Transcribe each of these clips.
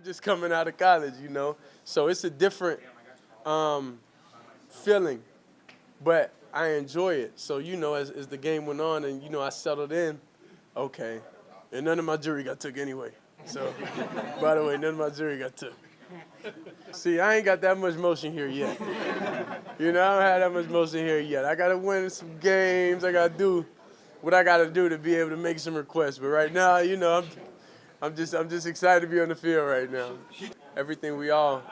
just coming out of college, so it's a different feeling, but I enjoy it. So, as the game went on and, I settled in, okay, and none of my jury got took anyway. So, by the way, none of my jury got took. See, I ain't got that much motion here yet. I don't have that much motion here yet. I got to win some games. I got to do what I got to do to be able to make some requests. But right now, I'm just excited to be on the field right now. Everything we all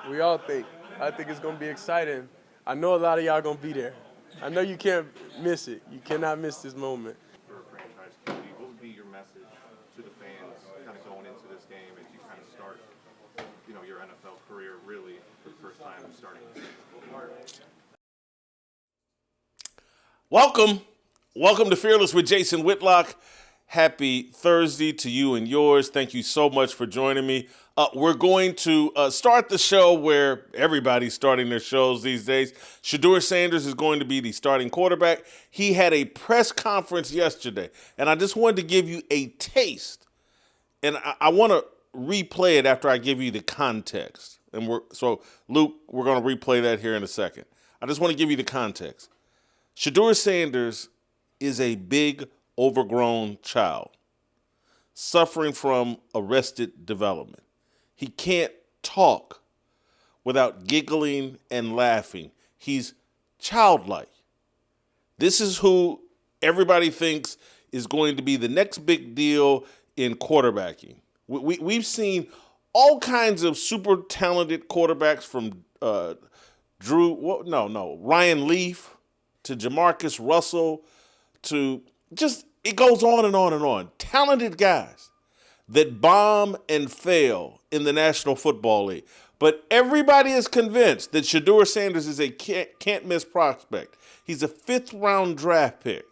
think. I think it's going to be exciting. I know a lot of y'all going to be there. I know you can't miss it. You cannot miss this moment. For a franchise community, what would be your message to the fans kind of going into this game as you kind of start, your NFL career really for the first time starting this season? Welcome to Fearless with Jason Whitlock. Happy Thursday to you and yours. Thank you so much for joining me. We're going to start the show where everybody's starting their shows these days. Shedeur Sanders is going to be the starting quarterback. He had a press conference yesterday, and I just wanted to give you a taste. And I want to replay it after I give you the context. So, Luke, we're going to replay that here in a second. I just want to give you the context. Shedeur Sanders is a big, overgrown child suffering from arrested development. He can't talk without giggling and laughing. He's childlike. This is who everybody thinks is going to be the next big deal in quarterbacking. We've seen all kinds of super talented quarterbacks from Ryan Leaf to Jamarcus Russell to just, it goes on and on and on. Talented guys that bomb and fail in the National Football League. But everybody is convinced that Shedeur Sanders is a can't-miss prospect. He's a fifth-round draft pick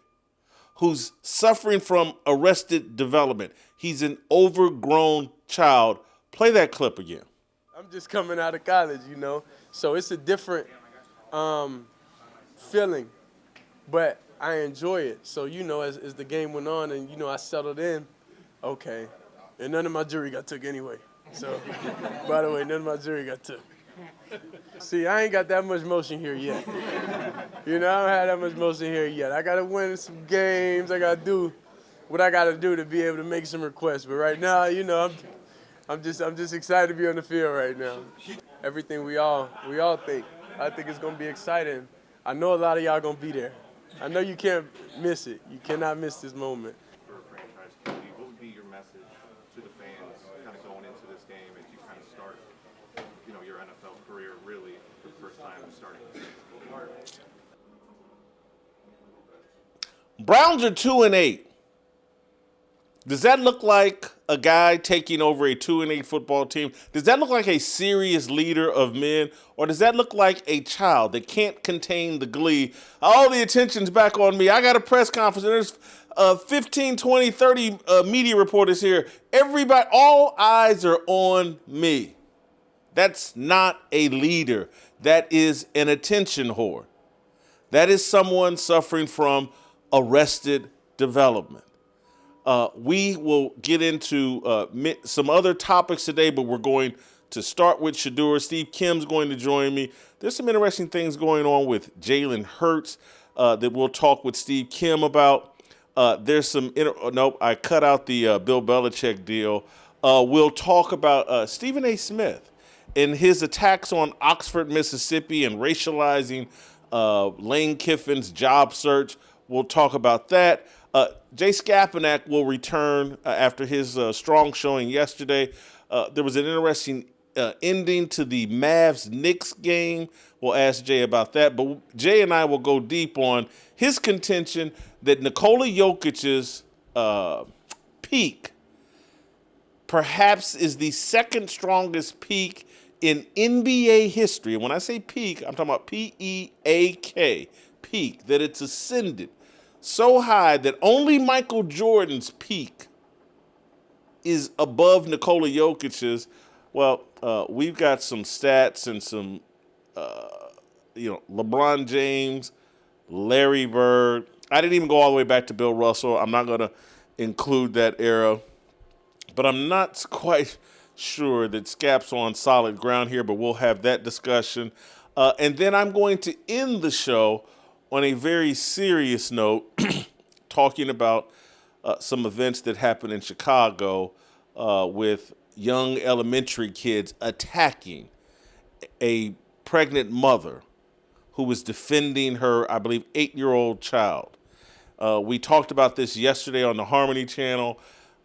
who's suffering from arrested development. He's an overgrown child. Play that clip again. I'm just coming out of college, so it's a different feeling, but I enjoy it. So, as the game went on and, I settled in, okay, and none of my jury got took anyway. So, by the way, none of my jury got took. See, I ain't got that much motion here yet. I don't have that much motion here yet. I got to win some games. I got to do what I got to do to be able to make some requests. But right now, I'm just excited to be on the field right now. Everything we all think. I think it's going to be exciting. I know a lot of y'all going to be there. I know you can't miss it. You cannot miss this moment. For a franchise community, what would be your message to the fans kind of going into this game as you kind of start, your NFL career really for the first time starting this season? Browns are 2-8. Does that look like a guy taking over a 2-8 football team? Does that look like a serious leader of men? Or does that look like a child that can't contain the glee? All the attention's back on me. I got a press conference and there's 15, 20, 30 media reporters here. Everybody, all eyes are on me. That's not a leader. That is an attention whore. That is someone suffering from arrested development. We will get into some other topics today, but we're going to start with Shedeur. Steve Kim's going to join me. There's some interesting things going on with Jalen Hurts that we'll talk with Steve Kim about. There's some I cut out the Bill Belichick deal. We'll talk about Stephen A. Smith and his attacks on Oxford, Mississippi, and racializing Lane Kiffin's job search. We'll talk about that. Jay Skapinac will return after his strong showing yesterday. There was an interesting ending to the Mavs-Knicks game. We'll ask Jay about that. But Jay and I will go deep on his contention that Nikola Jokic's peak perhaps is the second strongest peak in NBA history. And when I say peak, I'm talking about P-E-A-K, peak, that it's ascended so high that only Michael Jordan's peak is above Nikola Jokic's. Well, we've got some stats and some, LeBron James, Larry Bird. I didn't even go all the way back to Bill Russell. I'm not going to include that era. But I'm not quite sure that Skap's on solid ground here, but we'll have that discussion. And then I'm going to end the show on a very serious note, talking about some events that happened in Chicago with young elementary kids attacking a pregnant mother who was defending her, I believe, 8-year-old child. We talked about this yesterday on the Harmony Channel.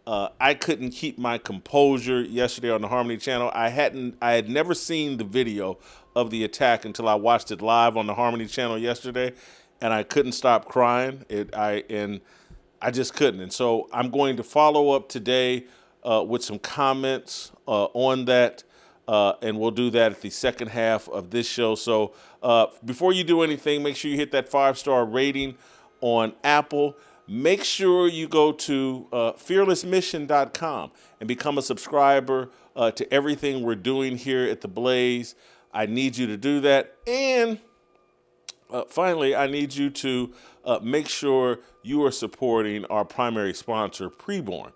I couldn't keep my composure yesterday on the Harmony Channel. I had never seen the video of the attack until I watched it live on the Harmony Channel yesterday, and I couldn't stop crying. I just couldn't. And so I'm going to follow up today with some comments on that, and we'll do that at the second half of this show. So before you do anything, make sure you hit that 5-star rating on Apple. Make sure you go to fearlessmission.com and become a subscriber to everything we're doing here at The Blaze. I need you to do that. And finally, I need you to make sure you are supporting our primary sponsor, Preborn.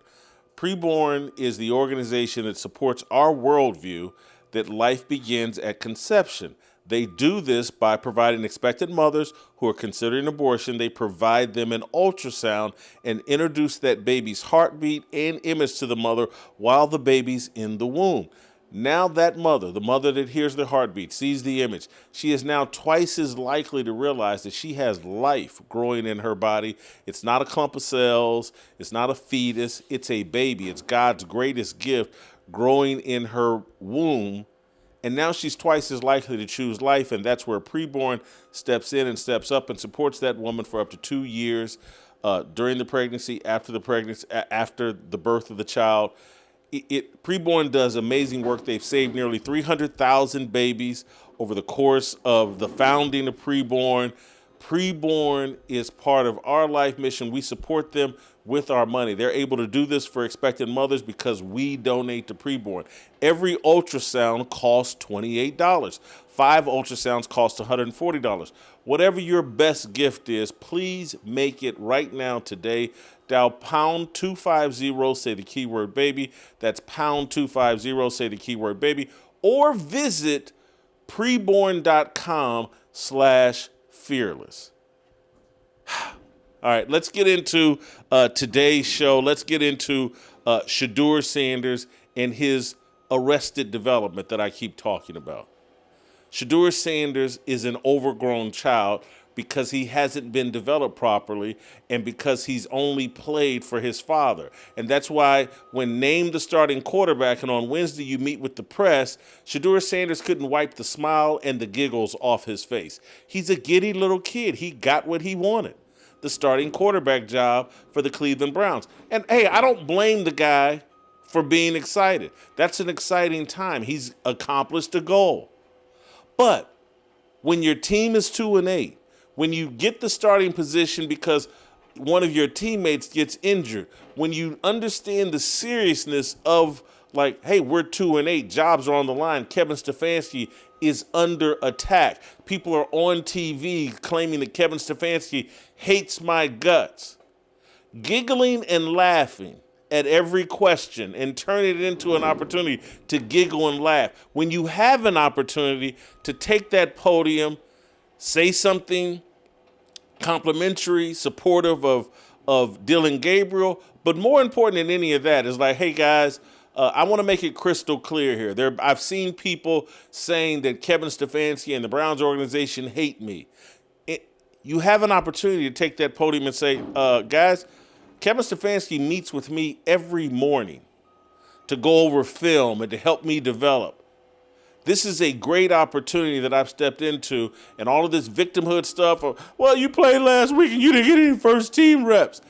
Preborn is the organization that supports our worldview that life begins at conception. They do this by providing expectant mothers who are considering abortion. They provide them an ultrasound and introduce that baby's heartbeat and image to the mother while the baby's in the womb. Now that mother, the mother that hears the heartbeat, sees the image, she is now twice as likely to realize that she has life growing in her body. It's not a clump of cells. It's not a fetus. It's a baby. It's God's greatest gift growing in her womb. And now she's twice as likely to choose life, and that's where Preborn steps in and steps up and supports that woman for up to 2 years during the pregnancy, after the birth of the child. Preborn does amazing work. They've saved nearly 300,000 babies over the course of the founding of Preborn. Preborn is part of our life mission. We support them with our money. They're able to do this for expectant mothers because we donate to Preborn. Every ultrasound costs $28. 5 ultrasounds cost $140. Whatever your best gift is, please make it right now today. Dial pound 250, say the keyword baby. That's pound 250, say the keyword baby. Or visit preborn.com/fearless. All right, let's get into today's show. Let's get into Shedeur Sanders and his arrested development that I keep talking about. Shedeur Sanders is an overgrown child because he hasn't been developed properly and because he's only played for his father. And that's why when named the starting quarterback and on Wednesday you meet with the press, Shedeur Sanders couldn't wipe the smile and the giggles off his face. He's a giddy little kid. He got what he wanted, the starting quarterback job for the Cleveland Browns. And hey, I don't blame the guy for being excited. That's an exciting time. He's accomplished a goal. But when your team is 2-8, when you get the starting position because one of your teammates gets injured, when you understand the seriousness of, like, hey, we're 2-8, jobs are on the line, Kevin Stefanski is under attack, people are on TV claiming that Kevin Stefanski hates my guts, giggling and laughing at every question and turning it into an opportunity to giggle and laugh. When you have an opportunity to take that podium, say something complimentary, supportive of Dillon Gabriel, but more important than any of that is like, hey guys, I want to make it crystal clear here. I've seen people saying that Kevin Stefanski and the Browns organization hate me. You have an opportunity to take that podium and say, guys, Kevin Stefanski meets with me every morning to go over film and to help me develop. This is a great opportunity that I've stepped into, and all of this victimhood stuff of, well, you played last week and you didn't get any first team reps.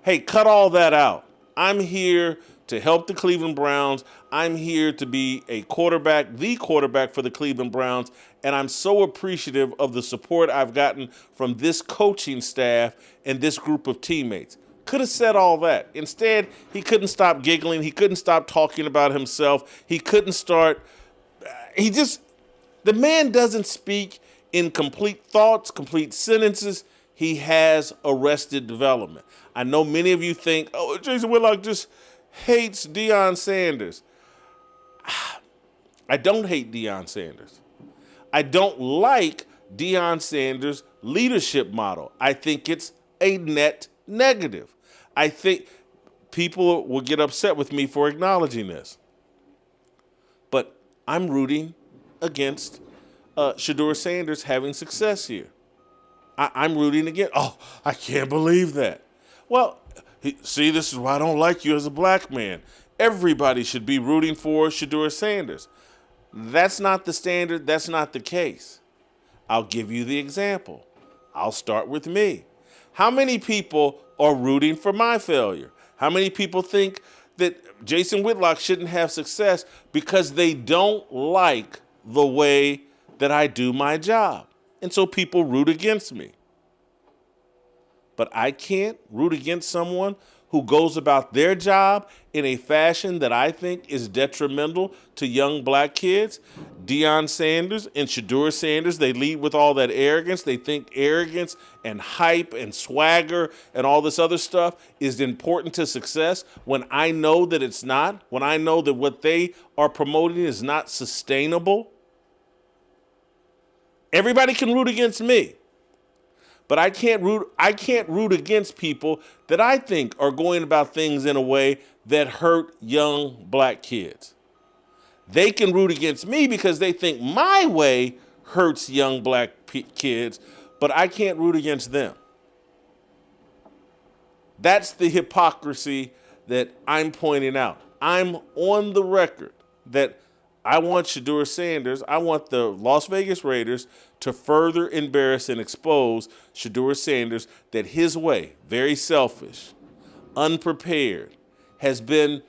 Hey, cut all that out. I'm here to help the Cleveland Browns. I'm here to be the quarterback for the Cleveland Browns, and I'm so appreciative of the support I've gotten from this coaching staff and this group of teammates. Could have said all that. Instead, he couldn't stop giggling. He couldn't stop talking about himself. He couldn't start. The man doesn't speak in complete thoughts, complete sentences. He has arrested development. I know many of you think, oh, Jason Whitlock just hates Deion Sanders. I don't hate Deion Sanders. I don't like Deion Sanders' leadership model. I think it's a net negative. I think people will get upset with me for acknowledging this. But I'm rooting against Shedeur Sanders having success here. I'm rooting against. Oh, I can't believe that. Well, see, this is why I don't like you as a black man. Everybody should be rooting for Shedeur Sanders. That's not the standard. That's not the case. I'll give you the example. I'll start with me. How many people are rooting for my failure? How many people think that Jason Whitlock shouldn't have success because they don't like the way that I do my job? And so people root against me. But I can't root against someone who goes about their job in a fashion that I think is detrimental to young black kids. Deion Sanders and Shedeur Sanders, they lead with all that arrogance. They think arrogance and hype and swagger and all this other stuff is important to success when I know that it's not, when I know that what they are promoting is not sustainable. Everybody can root against me. But I can't root against people that I think are going about things in a way that hurt young black kids. They can root against me because they think my way hurts young black kids, but I can't root against them. That's the hypocrisy that I'm pointing out. I'm on the record that I want Shedeur Sanders, I want the Las Vegas Raiders to further embarrass and expose Shedeur Sanders that his way, very selfish, unprepared, has been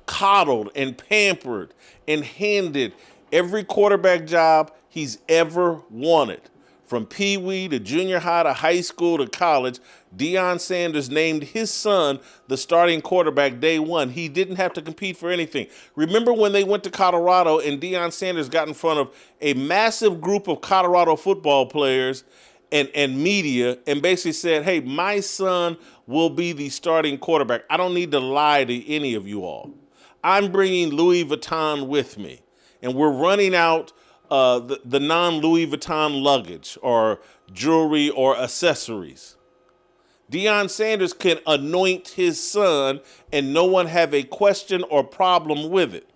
coddled and pampered and handed every quarterback job he's ever wanted. From Pee Wee to junior high to high school to college, Deion Sanders named his son the starting quarterback day one. He didn't have to compete for anything. Remember when they went to Colorado and Deion Sanders got in front of a massive group of Colorado football players and media and basically said, hey, my son will be the starting quarterback. I don't need to lie to any of you all. I'm bringing Louis Vuitton with me, and we're running out the non-Louis Vuitton luggage or jewelry or accessories. Deion Sanders can anoint his son and no one have a question or problem with it.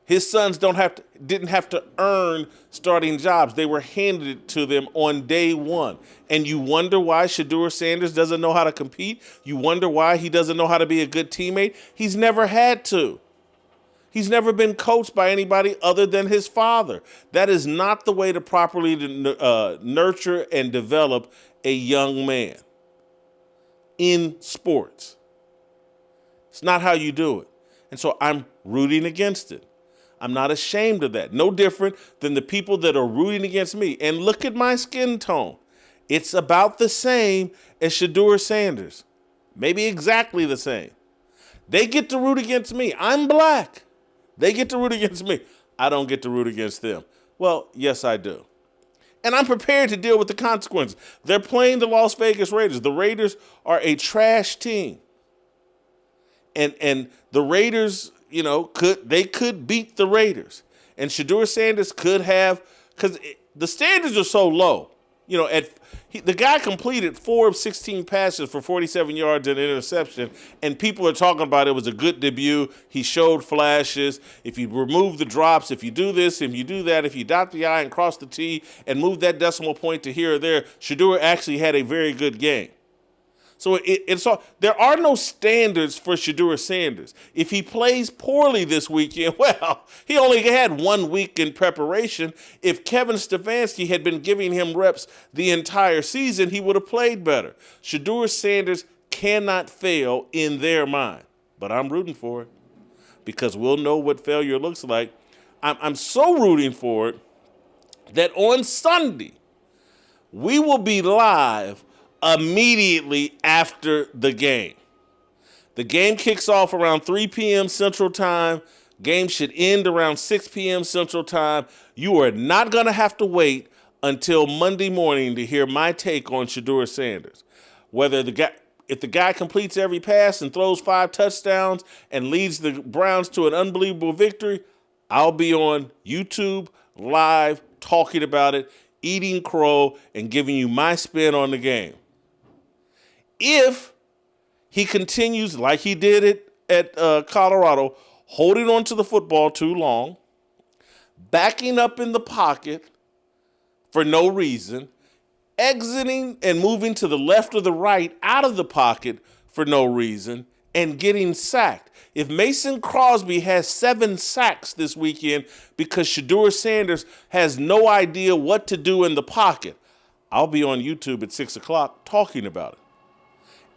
His sons didn't have to earn starting jobs. They were handed it to them on day one. And you wonder why Shedeur Sanders doesn't know how to compete? You wonder why he doesn't know how to be a good teammate? He's never had to. He's never been coached by anybody other than his father. That is not the way to properly nurture and develop a young man in sports. It's not how you do it. And so I'm rooting against it. I'm not ashamed of that. No different than the people that are rooting against me. And look at my skin tone. It's about the same as Shedeur Sanders. Maybe exactly the same. They get to root against me. I'm black. They get to root against me. I don't get to root against them. Well, yes, I do. And I'm prepared to deal with the consequences. They're playing the Las Vegas Raiders. The Raiders are a trash team. And the Raiders, could beat the Raiders. And Shedeur Sanders could have, because the standards are so low. The guy completed 4 of 16 passes for 47 yards and an interception, and people are talking about it was a good debut. He showed flashes. If you remove the drops, if you do this, if you do that, if you dot the I and cross the T and move that decimal point to here or there, Shedeur actually had a very good game. So there are no standards for Shedeur Sanders. If he plays poorly this weekend, well, he only had 1 week in preparation. If Kevin Stefanski had been giving him reps the entire season, he would have played better. Shedeur Sanders cannot fail in their mind, but I'm rooting for it because we'll know what failure looks like. I'm so rooting for it that on Sunday, we will be live immediately after the game. The game kicks off around 3 p.m. Central Time. Game should end around 6 p.m. Central Time. You are not going to have to wait until Monday morning to hear my take on Shedeur Sanders. Whether the guy, if the guy completes every pass and throws 5 touchdowns and leads the Browns to an unbelievable victory, I'll be on YouTube live talking about it, eating crow, and giving you my spin on the game. If he continues like he did it at Colorado, holding on to the football too long, backing up in the pocket for no reason, exiting and moving to the left or the right out of the pocket for no reason, and getting sacked. If Mason Crosby has 7 sacks this weekend because Shedeur Sanders has no idea what to do in the pocket, I'll be on YouTube at 6 o'clock talking about it.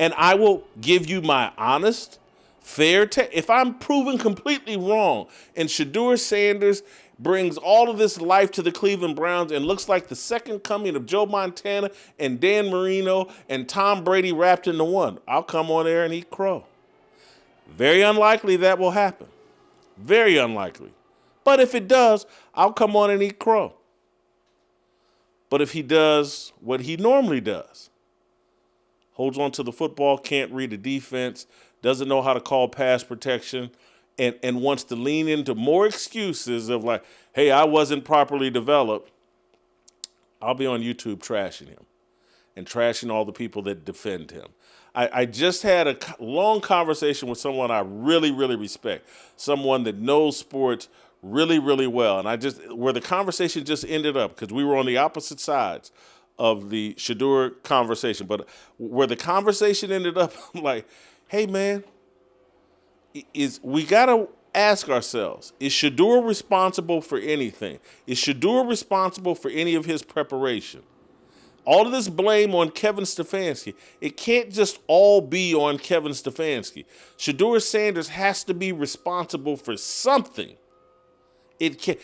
And I will give you my honest, fair take. If I'm proven completely wrong and Shedeur Sanders brings all of this life to the Cleveland Browns and looks like the second coming of Joe Montana and Dan Marino and Tom Brady wrapped into one, I'll come on there and eat crow. Very unlikely that will happen. Very unlikely. But if it does, I'll come on and eat crow. But if he does what he normally does, holds on to the football, can't read the defense, doesn't know how to call pass protection, and wants to lean into more excuses of like, hey, I wasn't properly developed, I'll be on YouTube trashing him and trashing all the people that defend him. I just had a long conversation with someone I really, really respect, someone that knows sports really, really well. And where the conversation just ended up, because we were on the opposite sides of the Shedeur conversation, but where the conversation ended up, I'm like, hey, man, we got to ask ourselves, is Shedeur responsible for anything? Is Shedeur responsible for any of his preparation? All of this blame on Kevin Stefanski, it can't just all be on Kevin Stefanski. Shedeur Sanders has to be responsible for something. It can't,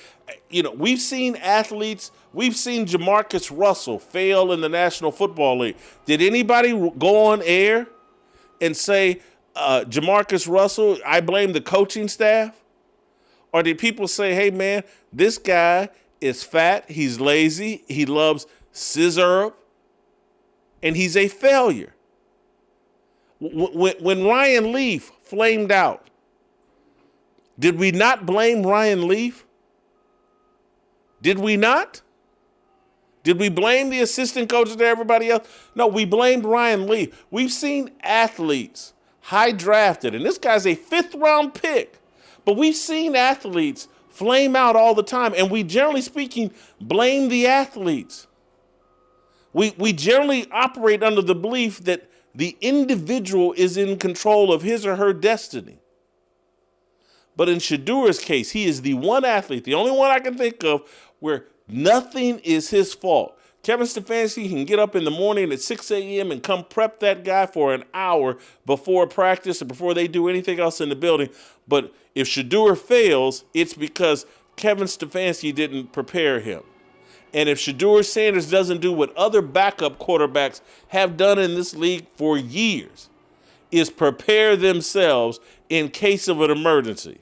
we've seen athletes, we've seen Jamarcus Russell fail in the National Football League. Did anybody go on air and say, Jamarcus Russell, I blame the coaching staff? Or did people say, hey, man, this guy is fat, he's lazy, he loves scissor, and he's a failure? When Ryan Leaf flamed out, did we not blame Ryan Leaf? Did we not? Did we blame the assistant coaches and everybody else? No, we blamed Ryan Leaf. We've seen athletes high drafted, and this guy's a 5th-round pick, but we've seen athletes flame out all the time, and we, generally speaking, blame the athletes. We generally operate under the belief that the individual is in control of his or her destiny. But in Shedeur's case, he is the one athlete, the only one I can think of, where nothing is his fault. Kevin Stefanski can get up in the morning at 6 a.m. and come prep that guy for an hour before practice and before they do anything else in the building. But if Shedeur fails, it's because Kevin Stefanski didn't prepare him. And if Shedeur Sanders doesn't do what other backup quarterbacks have done in this league for years, is prepare themselves in case of an emergency,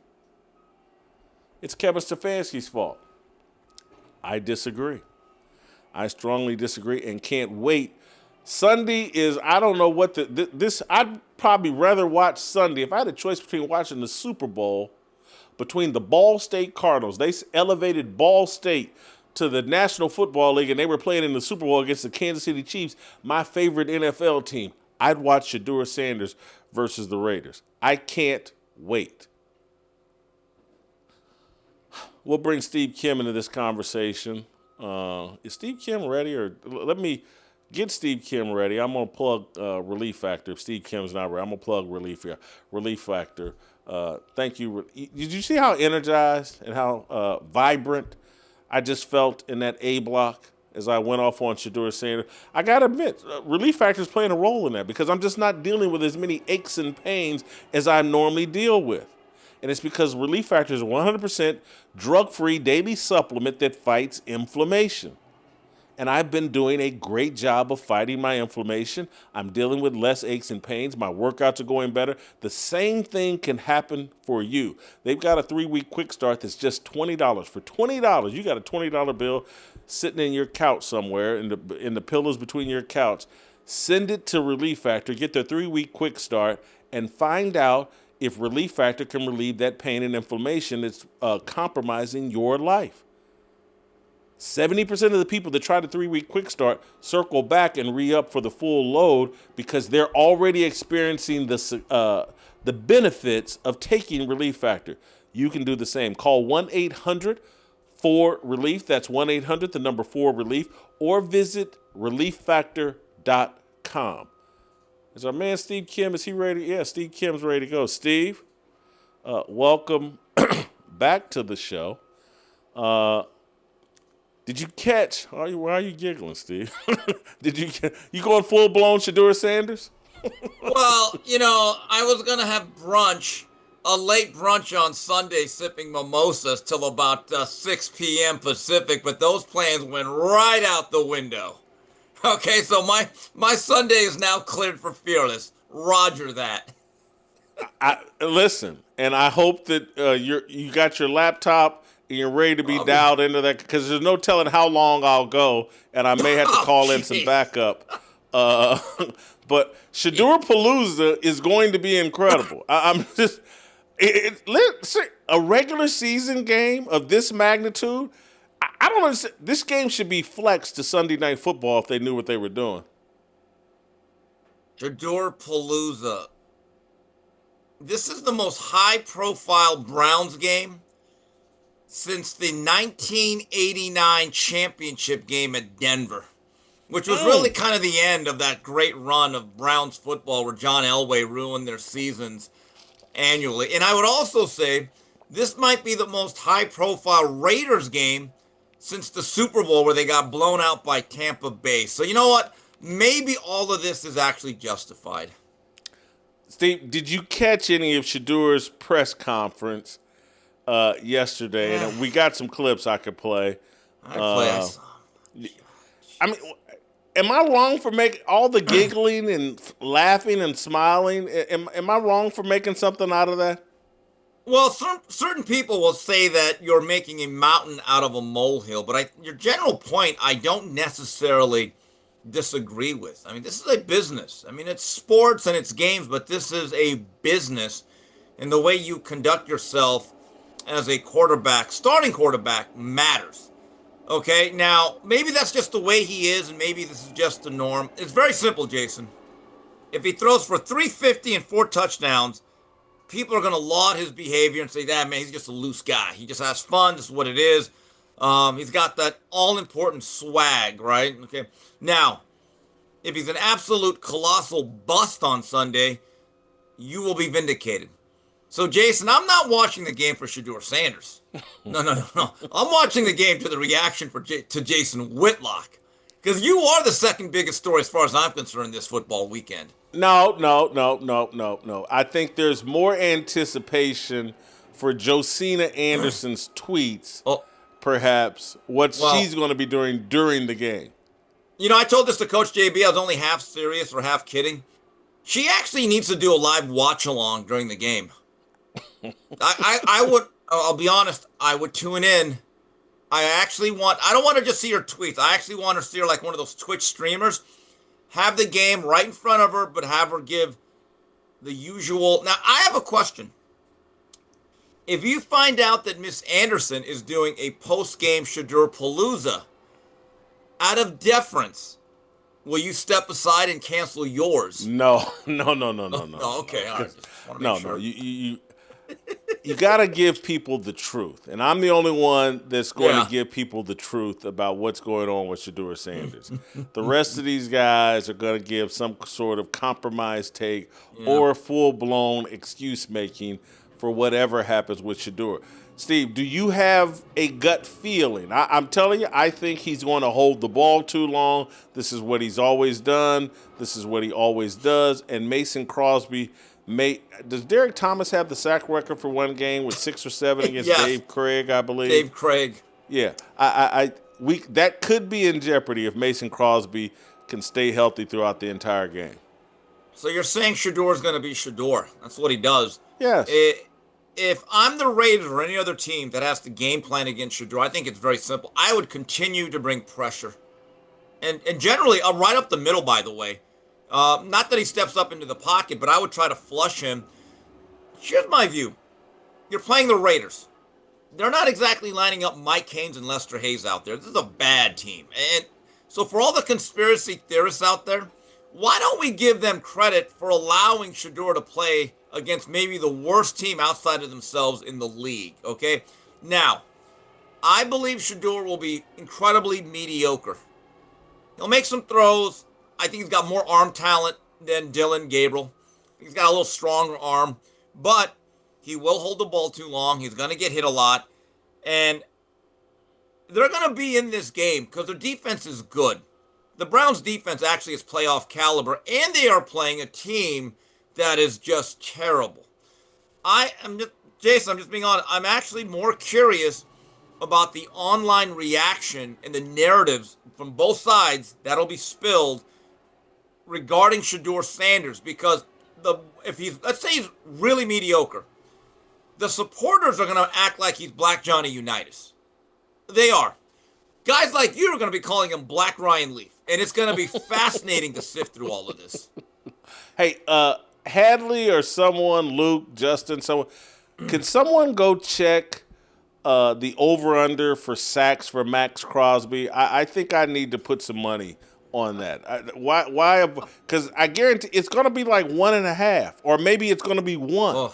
it's Kevin Stefanski's fault. I disagree. I strongly disagree and can't wait. Sunday is, I don't know what I'd probably rather watch Sunday. If I had a choice between watching the Super Bowl, between the Ball State Cardinals, they elevated Ball State to the National Football League, and they were playing in the Super Bowl against the Kansas City Chiefs, my favorite NFL team. I'd watch Shedeur Sanders versus the Raiders. I can't wait. We'll bring Steve Kim into this conversation. Is Steve Kim ready? Or let me get Steve Kim ready. I'm going to plug Relief Factor. If Steve Kim's not ready, I'm going to plug Relief Factor. Thank you. Did you see how energized and how vibrant I just felt in that A block as I went off on Shedeur Sanders? I got to admit, Relief Factor is playing a role in that because I'm just not dealing with as many aches and pains as I normally deal with. And it's because Relief Factor is a 100% drug-free daily supplement that fights inflammation. And I've been doing a great job of fighting my inflammation. I'm dealing with less aches and pains. My workouts are going better. The same thing can happen for you. They've got a 3-week quick start that's just $20. For $20, you got a $20 bill sitting in your couch somewhere, in the pillows between your couch. Send it to Relief Factor, get their 3-week quick start, and find out if Relief Factor can relieve that pain and inflammation that's compromising your life. 70% of the people that try the 3-week quick start circle back and re-up for the full load because they're already experiencing the benefits of taking Relief Factor. You can do the same. Call 1-800-4RELIEF. That's 1-800, the number 4RELIEF, or visit relieffactor.com. Is our man Steve Kim, is he ready? Yeah, Steve Kim's ready to go. Steve, welcome back to the show. Did you catch? Why are you giggling, Steve? You going full blown Shedeur Sanders? Well, I was gonna have a late brunch on Sunday, sipping mimosas till about 6 p.m. Pacific, but those plans went right out the window. Okay, so my Sunday is now cleared for Fearless. Roger that. Listen, and I hope that you got your laptop and you're ready to be dialed into that, because there's no telling how long I'll go, and I may have to call in some backup. But Shedeur Palooza is going to be incredible. I'm just a regular season game of this magnitude. I don't understand. This game should be flexed to Sunday Night Football if they knew what they were doing. Shedeur Palooza. This is the most high-profile Browns game since the 1989 championship game at Denver, which was really kind of the end of that great run of Browns football where John Elway ruined their seasons annually. And I would also say this might be the most high-profile Raiders game since the Super Bowl where they got blown out by Tampa Bay. So you know what? Maybe all of this is actually justified. Steve, did you catch any of Shedeur's press conference yesterday? And we got some clips I could play. I mean, am I wrong for making all the giggling and laughing and smiling? Am I wrong for making something out of that? Well, certain people will say that you're making a mountain out of a molehill, but your general point I don't necessarily disagree with. I mean, this is a business. I mean, it's sports and it's games, but this is a business, and the way you conduct yourself as a starting quarterback matters. Okay, now, maybe that's just the way he is, and maybe this is just the norm. It's very simple, Jason. If he throws for 350 and 4 touchdowns, people are going to laud his behavior and say, man, he's just a loose guy. He just has fun. This is what it is. He's got that all-important swag, right? Okay. Now, if he's an absolute colossal bust on Sunday, you will be vindicated. So, Jason, I'm not watching the game for Shedeur Sanders. No. I'm watching the game to the reaction to Jason Whitlock, because you are the second biggest story as far as I'm concerned this football weekend. No. I think there's more anticipation for Josina Anderson's tweets, perhaps, she's going to be doing during the game. I told this to Coach JB. I was only half serious or half kidding. She actually needs to do a live watch-along during the game. I'll be honest, I would tune in. I don't want to just see her tweets. I actually want to see her like one of those Twitch streamers. Have the game right in front of her, but have her give the usual. Now, I have a question. If you find out that Miss Anderson is doing a post-game Shedeur Palooza, out of deference, will you step aside and cancel yours? No. Oh, okay, all right. Just want to make sure. You got to give people the truth. And I'm the only one that's going to give people the truth about what's going on with Shedeur Sanders. The rest of these guys are going to give some sort of compromised take or full-blown excuse-making for whatever happens with Shedeur. Steve, do you have a gut feeling? I'm telling you, I think he's going to hold the ball too long. This is what he's always done. This is what he always does. And Mason Crosby does Derek Thomas have the sack record for one game with 6 or 7 against Dave Craig, I believe? Dave Craig. Yeah. That could be in jeopardy if Mason Crosby can stay healthy throughout the entire game. So you're saying Shedeur is going to be Shedeur. That's what he does. Yes. If I'm the Raiders or any other team that has to game plan against Shedeur, I think it's very simple. I would continue to bring pressure. And generally, right up the middle, by the way. Not that he steps up into the pocket, but I would try to flush him. Here's my view. You're playing the Raiders. They're not exactly lining up Mike Haynes and Lester Hayes out there. This is a bad team. And so for all the conspiracy theorists out there, why don't we give them credit for allowing Shedeur to play against maybe the worst team outside of themselves in the league, okay? Now, I believe Shedeur will be incredibly mediocre. He'll make some throws. I think he's got more arm talent than Dylan Gabriel. He's got a little stronger arm, but he will hold the ball too long. He's going to get hit a lot. And they're going to be in this game because their defense is good. The Browns' defense actually is playoff caliber, and they are playing a team that is just terrible. Jason, I'm just being honest. I'm actually more curious about the online reaction and the narratives from both sides that'll be spilled regarding Shedeur Sanders, because let's say he's really mediocre, the supporters are going to act like he's Black Johnny Unitas. They are. Guys like you are going to be calling him Black Ryan Leaf, and it's going to be fascinating to sift through all of this. Hey, Hadley or someone, Luke, Justin, someone, can someone go check the over-under for sacks for Max Crosby? I think I need to put some money on that. Why? Because I guarantee it's going to be like 1.5, or maybe it's going to be 1. Oh.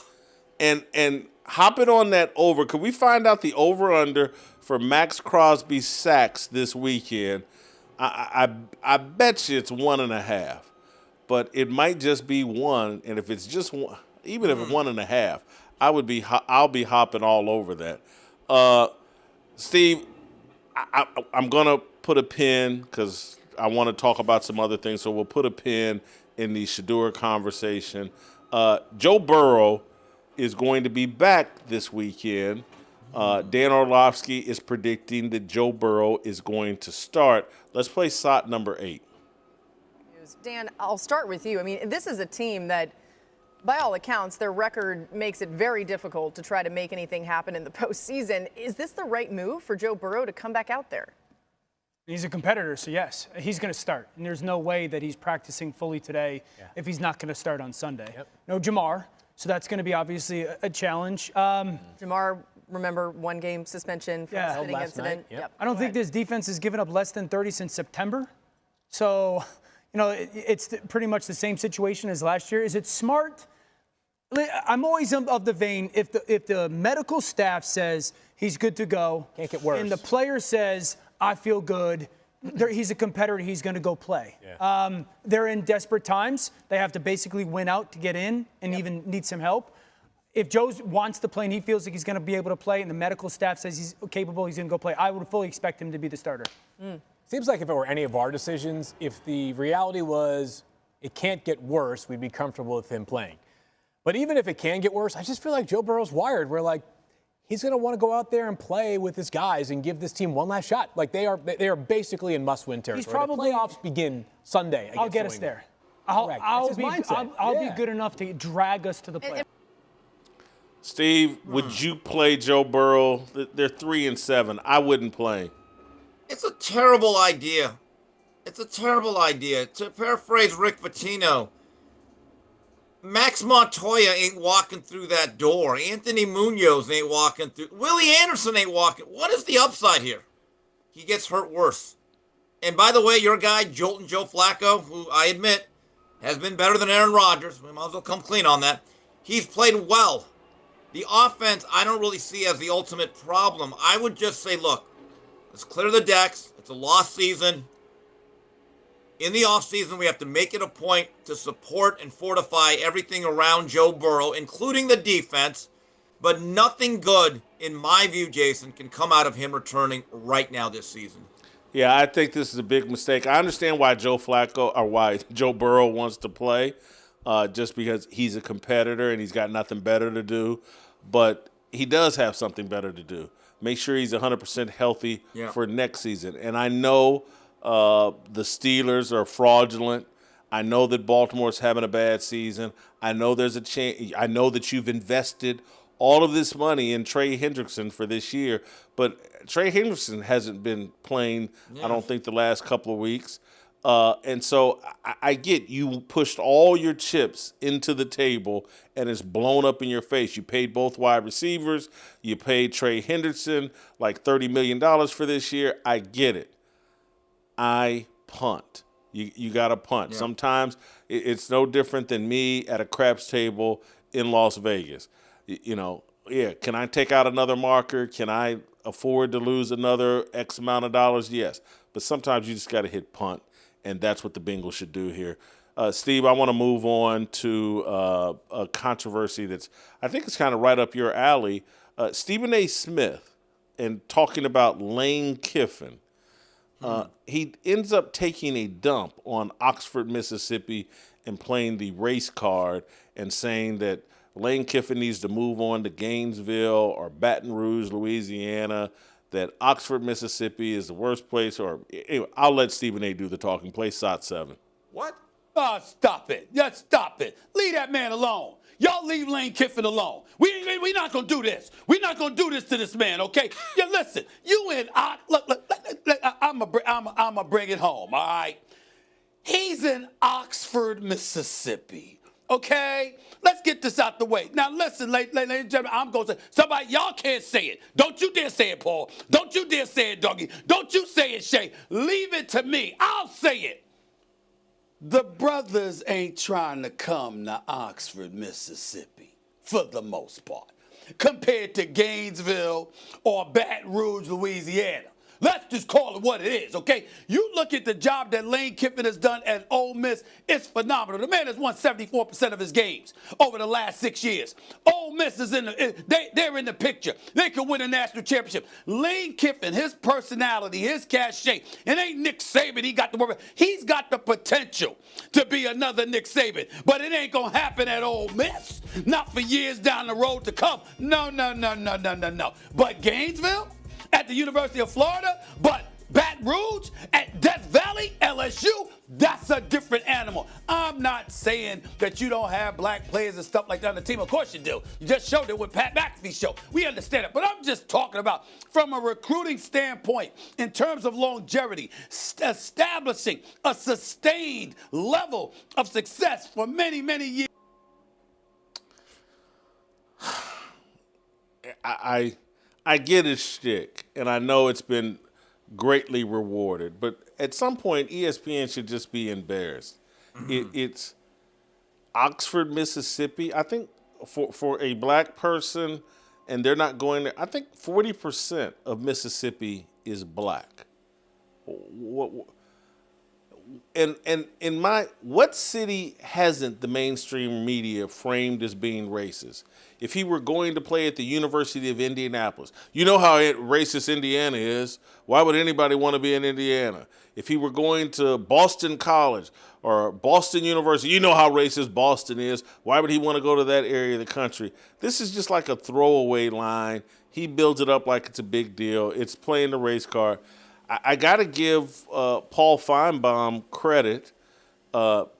And hop it on that over. Could we find out the over-under for Max Crosby sacks this weekend? I bet you it's 1.5, but it might just be 1. And if it's just 1, even if it's 1.5, I'll be hopping all over that. Steve, I'm gonna put a pin because I want to talk about some other things. So we'll put a pin in the Shedeur conversation. Joe Burrow is going to be back this weekend. Dan Orlovsky is predicting that Joe Burrow is going to start. Let's play SOT number 8. Dan, I'll start with you. I mean, this is a team that, by all accounts, their record makes it very difficult to try to make anything happen in the postseason. Is this the right move for Joe Burrow to come back out there? He's a competitor, so yes, he's going to start. And there's no way that he's practicing fully today if he's not going to start on Sunday. Yep. No Jamar, so that's going to be obviously a challenge. Jamar, remember, 1-game suspension for the spitting incident. Yep. I don't think this defense has given up less than 30 since September. So, it's pretty much the same situation as last year. Is it smart? I'm always of the vein, if the medical staff says he's good to go, can't get worse, and the player says, I feel good, he's a competitor, he's going to go play. Yeah. They're in desperate times. They have to basically win out to get in and even need some help. If Joe wants to play and he feels like he's going to be able to play and the medical staff says he's capable, he's going to go play, I would fully expect him to be the starter. Seems like if it were any of our decisions, if the reality was it can't get worse, we'd be comfortable with him playing. But even if it can get worse, I just feel like Joe Burrow's wired. We're like, he's going to want to go out there and play with his guys and give this team one last shot. Like they are basically in must-win territory. He's probably, the playoffs begin Sunday. I'll get us there. I'll be good enough to drag us to the playoffs. Steve, would you play Joe Burrow? They're 3-7. I wouldn't play. It's a terrible idea. It's a terrible idea. To paraphrase Rick Pitino, Max Montoya ain't walking through that door. Anthony Munoz ain't walking through. Willie Anderson ain't walking. What is the upside here? He gets hurt worse. And by the way, your guy, Jolton Joe Flacco, who I admit has been better than Aaron Rodgers. We might as well come clean on that. He's played well. The offense, I don't really see as the ultimate problem. I would just say, look, let's clear the decks. It's a lost season. In the offseason, we have to make it a point to support and fortify everything around Joe Burrow, including the defense. But nothing good, in my view, Jason, can come out of him returning right now this season. Yeah, I think this is a big mistake. I understand why why Joe Burrow wants to play, just because he's a competitor and he's got nothing better to do. But he does have something better to do. Make sure he's 100% healthy for next season. And I know the Steelers are fraudulent. I know that Baltimore's having a bad season. I know there's a chance. I know that you've invested all of this money in Trey Hendrickson for this year, but Trey Hendrickson hasn't been playing, I don't think, the last couple of weeks. And so I get you pushed all your chips into the table and it's blown up in your face. You paid both wide receivers. You paid Trey Henderson like $30 million for this year. I get it. I punt. You got to punt. Yeah. Sometimes it's no different than me at a craps table in Las Vegas. Can I take out another marker? Can I afford to lose another X amount of dollars? Yes. But sometimes you just got to hit punt. And that's what the Bengals should do here. Steve, I want to move on to a controversy I think it's kind of right up your alley. Stephen A. Smith, and talking about Lane Kiffin, he ends up taking a dump on Oxford, Mississippi, and playing the race card and saying that Lane Kiffin needs to move on to Gainesville or Baton Rouge, Louisiana, that Oxford, Mississippi is the worst place. Or anyway, I'll let Stephen A. do the talking. Play SOT 7. What? Oh, stop it. Just stop it. Leave that man alone. Y'all leave Lane Kiffin alone. We're not going to do this. We're not going to do this to this man, okay? Yeah, listen, you and I, look, I'm going to bring it home, all right? He's in Oxford, Mississippi. Okay? Let's get this out the way. Now, listen, ladies and gentlemen, I'm going to say, somebody, y'all can't say it. Don't you dare say it, Paul. Don't you dare say it, Dougie. Don't you say it, Shay. Leave it to me. I'll say it. The brothers ain't trying to come to Oxford, Mississippi, for the most part, compared to Gainesville or Baton Rouge, Louisiana. Let's just call it what it is, okay? You look at the job that Lane Kiffin has done at Ole Miss, it's phenomenal. The man has won 74% of his games over the last 6 years. Ole Miss is they're in the picture. They could win a national championship. Lane Kiffin, his personality, his cachet, it ain't Nick Saban he got to worry about. He's got the potential to be another Nick Saban, but it ain't going to happen at Ole Miss. Not for years down the road to come. No. But Gainesville? At the University of Florida, but Baton Rouge, at Death Valley, LSU, that's a different animal. I'm not saying that you don't have black players and stuff like that on the team. Of course you do. You just showed it with Pat McAfee's show. We understand it. But I'm just talking about from a recruiting standpoint, in terms of longevity, establishing a sustained level of success for many, many years. I get his shtick, and I know it's been greatly rewarded. But at some point, ESPN should just be embarrassed. It's Oxford, Mississippi. I think for a black person, and they're not going there, I think 40% of Mississippi is black. What city hasn't the mainstream media framed as being racist? If he were going to play at the University of Indianapolis, you know how racist Indiana is. Why would anybody want to be in Indiana? If he were going to Boston College or Boston University, you know how racist Boston is. Why would he want to go to that area of the country? This is just like a throwaway line. He builds it up like it's a big deal. It's playing the race card. I got to give Paul Feinbaum credit.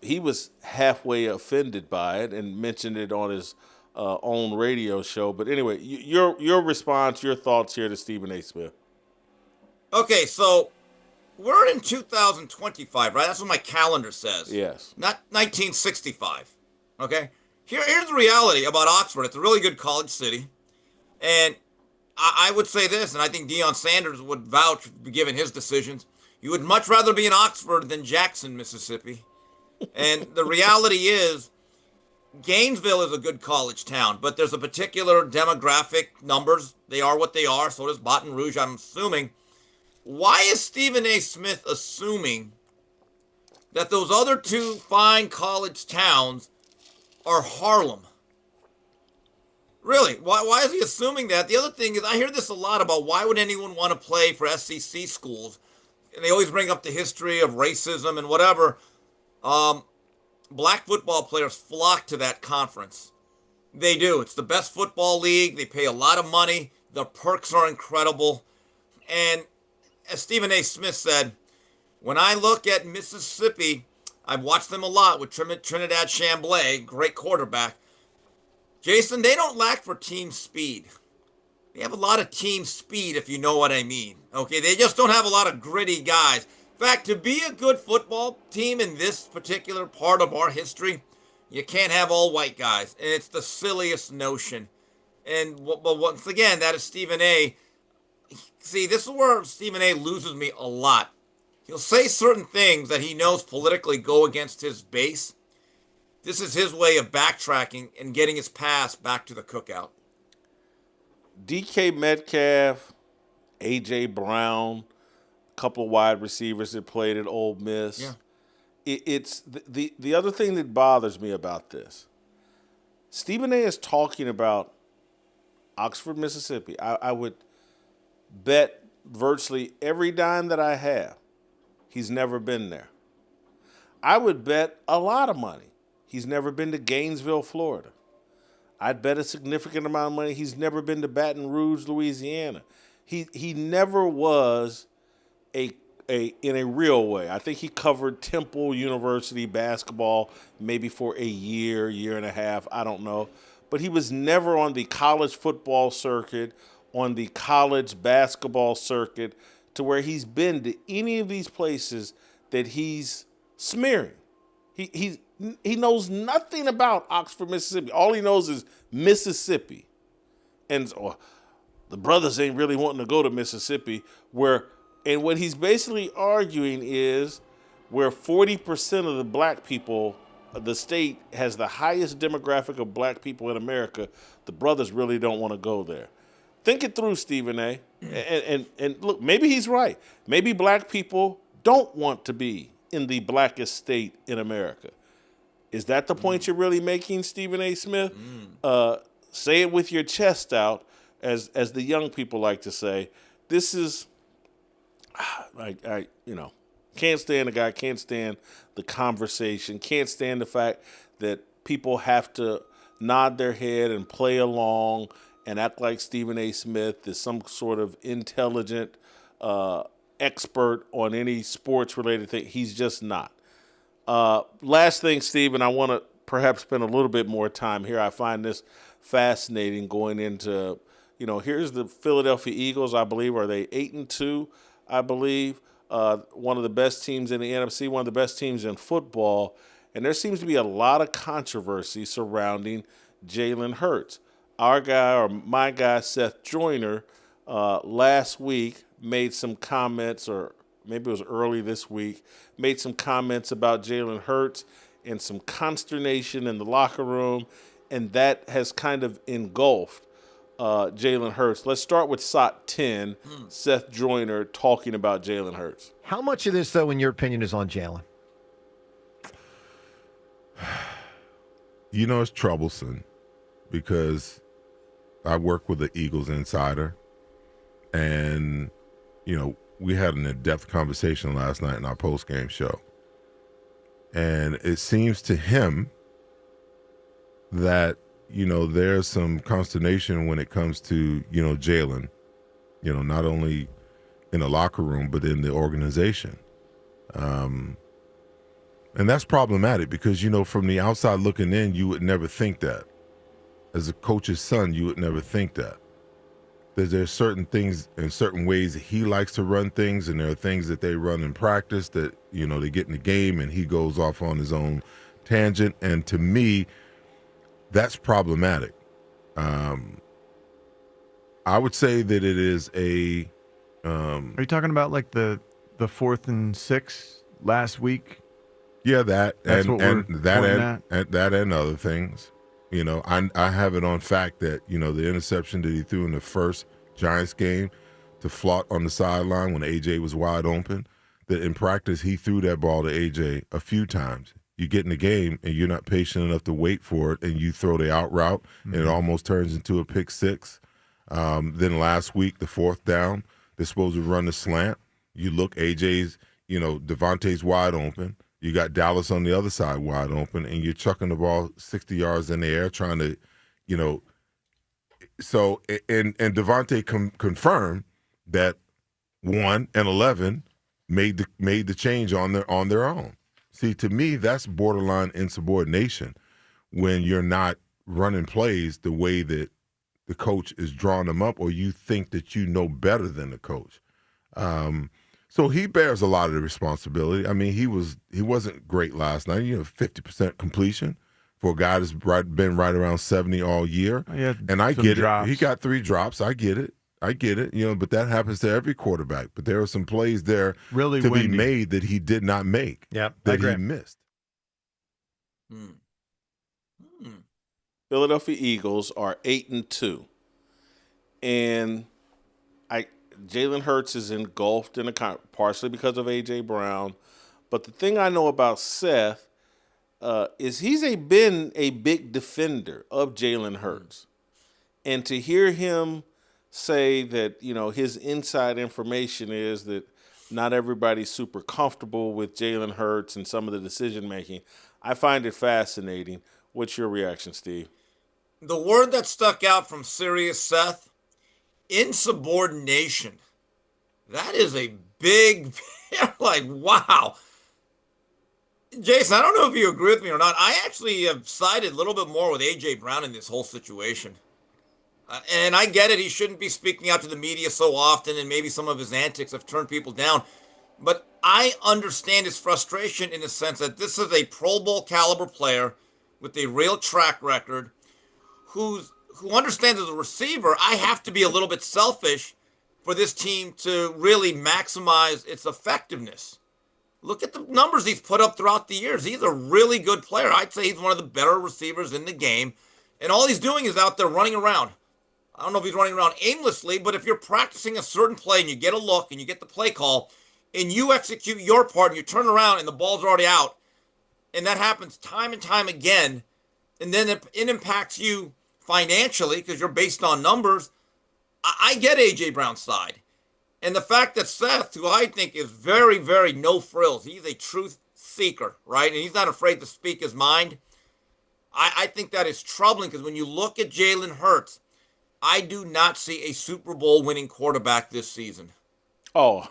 He was halfway offended by it and mentioned it on his own radio show. But anyway, your response, your thoughts here to Stephen A. Smith. Okay, so we're in 2025, right? That's what my calendar says. Yes. Not 1965, okay? Here's the reality about Oxford. It's a really good college city. And I would say this, and I think Deion Sanders would vouch, given his decisions. You would much rather be in Oxford than Jackson, Mississippi. And the reality is, Gainesville is a good college town, but there's a particular demographic numbers. They are what they are. So does Baton Rouge, I'm assuming. Why is Stephen A. Smith assuming that those other two fine college towns are Harlem? Really, why is he assuming that? The other thing is, I hear this a lot about why would anyone want to play for SEC schools? And they always bring up the history of racism and whatever. Black football players flock to that conference. They do. It's the best football league. They pay a lot of money. The perks are incredible. And as Stephen A. Smith said, when I look at Mississippi, I've watched them a lot with Trinidad Chamblee, great quarterback. Jason, they don't lack for team speed. They have a lot of team speed, if you know what I mean. Okay, they just don't have a lot of gritty guys. In fact, to be a good football team in this particular part of our history, you can't have all white guys. And it's the silliest notion. But once again, that is Stephen A. See, this is where Stephen A. loses me a lot. He'll say certain things that he knows politically go against his base. This is his way of backtracking and getting his pass back to the cookout. DK Metcalf, A.J. Brown, a couple of wide receivers that played at Ole Miss. Yeah. It's the other thing that bothers me about this. Stephen A. is talking about Oxford, Mississippi. I would bet virtually every dime that I have he's never been there. I would bet a lot of money he's never been to Gainesville, Florida. I'd bet a significant amount of money he's never been to Baton Rouge, Louisiana. He never was in a real way. I think he covered Temple University basketball maybe for a year and a half, I don't know. But he was never on the college football circuit, on the college basketball circuit, to where he's been to any of these places that he's smearing. He knows nothing about Oxford, Mississippi. All he knows is Mississippi. And the brothers ain't really wanting to go to Mississippi, and what he's basically arguing is where 40% of the black people, the state has the highest demographic of black people in America, the brothers really don't want to go there. Think it through, Stephen A. And look, maybe he's right. Maybe black people don't want to be in the blackest state in America. Is that the point you're really making, Stephen A. Smith? Say it with your chest out, as the young people like to say. This is, I can't stand the guy, can't stand the conversation, can't stand the fact that people have to nod their head and play along and act like Stephen A. Smith is some sort of intelligent expert on any sports-related thing. He's just not. Last thing, Stephen, I want to perhaps spend a little bit more time here. I find this fascinating going into, here's the Philadelphia Eagles, I believe. Are they 8-2, I believe? One of the best teams in the NFC, one of the best teams in football. And there seems to be a lot of controversy surrounding Jalen Hurts. Our guy, or my guy, Seth Joyner, last week made some comments, or maybe it was early this week, made some comments about Jalen Hurts and some consternation in the locker room, and that has kind of engulfed Jalen Hurts. Let's start with SOT 10, Seth Joyner talking about Jalen Hurts. How much of this, though, in your opinion, is on Jalen? It's troublesome because I work with the Eagles insider, and, we had an in-depth conversation last night in our post-game show. And it seems to him that, there's some consternation when it comes to, Jalen, not only in the locker room, but in the organization. And that's problematic because, from the outside looking in, you would never think that. As a coach's son, you would never think that. There's certain things and certain ways that he likes to run things, and there are things that they run in practice that, they get in the game and he goes off on his own tangent. And to me, that's problematic. I would say that it is a... Are you talking about like the 4th and 6 last week? Yeah, that. That's and, what we're and that pointing and, and that and other things. I have it on fact that, the interception that he threw in the first Giants game to Flott on the sideline when A.J. was wide open, that in practice he threw that ball to A.J. a few times. You get in the game and you're not patient enough to wait for it, and you throw the out route, and it almost turns into a pick six. Then last week, the 4th down, they're supposed to run the slant. You look, A.J.'s, Devontae's wide open. You got Dallas on the other side wide open, and you're chucking the ball 60 yards in the air trying to, So, and Devontae confirmed that 1 and 11 made the change on their own. See, to me, that's borderline insubordination when you're not running plays the way that the coach is drawing them up, or you think that you know better than the coach. So he bears a lot of the responsibility. I mean, he wasn't great last night. 50% completion for a guy that's been right around 70 all year. And I get it. He got 3 drops. I get it. But that happens to every quarterback. But there are some plays there to be made that he did not make. Yep, that he missed. Philadelphia Eagles are 8-2, and Jalen Hurts is engulfed in partially because of A.J. Brown. But the thing I know about Seth is he's been a big defender of Jalen Hurts. And to hear him say that, his inside information is that not everybody's super comfortable with Jalen Hurts and some of the decision-making, I find it fascinating. What's your reaction, Steve? The word that stuck out from Sirius Seth, insubordination. That is a big, like, wow. Jason, I don't know if you agree with me or not. I actually have sided a little bit more with A.J. Brown in this whole situation. And I get it. He shouldn't be speaking out to the media so often, and maybe some of his antics have turned people down. But I understand his frustration in the sense that this is a Pro Bowl caliber player with a real track record who understands as a receiver, I have to be a little bit selfish for this team to really maximize its effectiveness. Look at the numbers he's put up throughout the years. He's a really good player. I'd say he's one of the better receivers in the game. And all he's doing is out there running around. I don't know if he's running around aimlessly, but if you're practicing a certain play and you get a look and you get the play call and you execute your part and you turn around and the ball's already out, and that happens time and time again, and then it impacts you financially because you're based on numbers, I get A.J. Brown's side. And the fact that Seth, who I think is very, very no frills, he's a truth seeker, right? And he's not afraid to speak his mind. I think that is troubling because when you look at Jalen Hurts, I do not see a Super Bowl winning quarterback this season. Oh,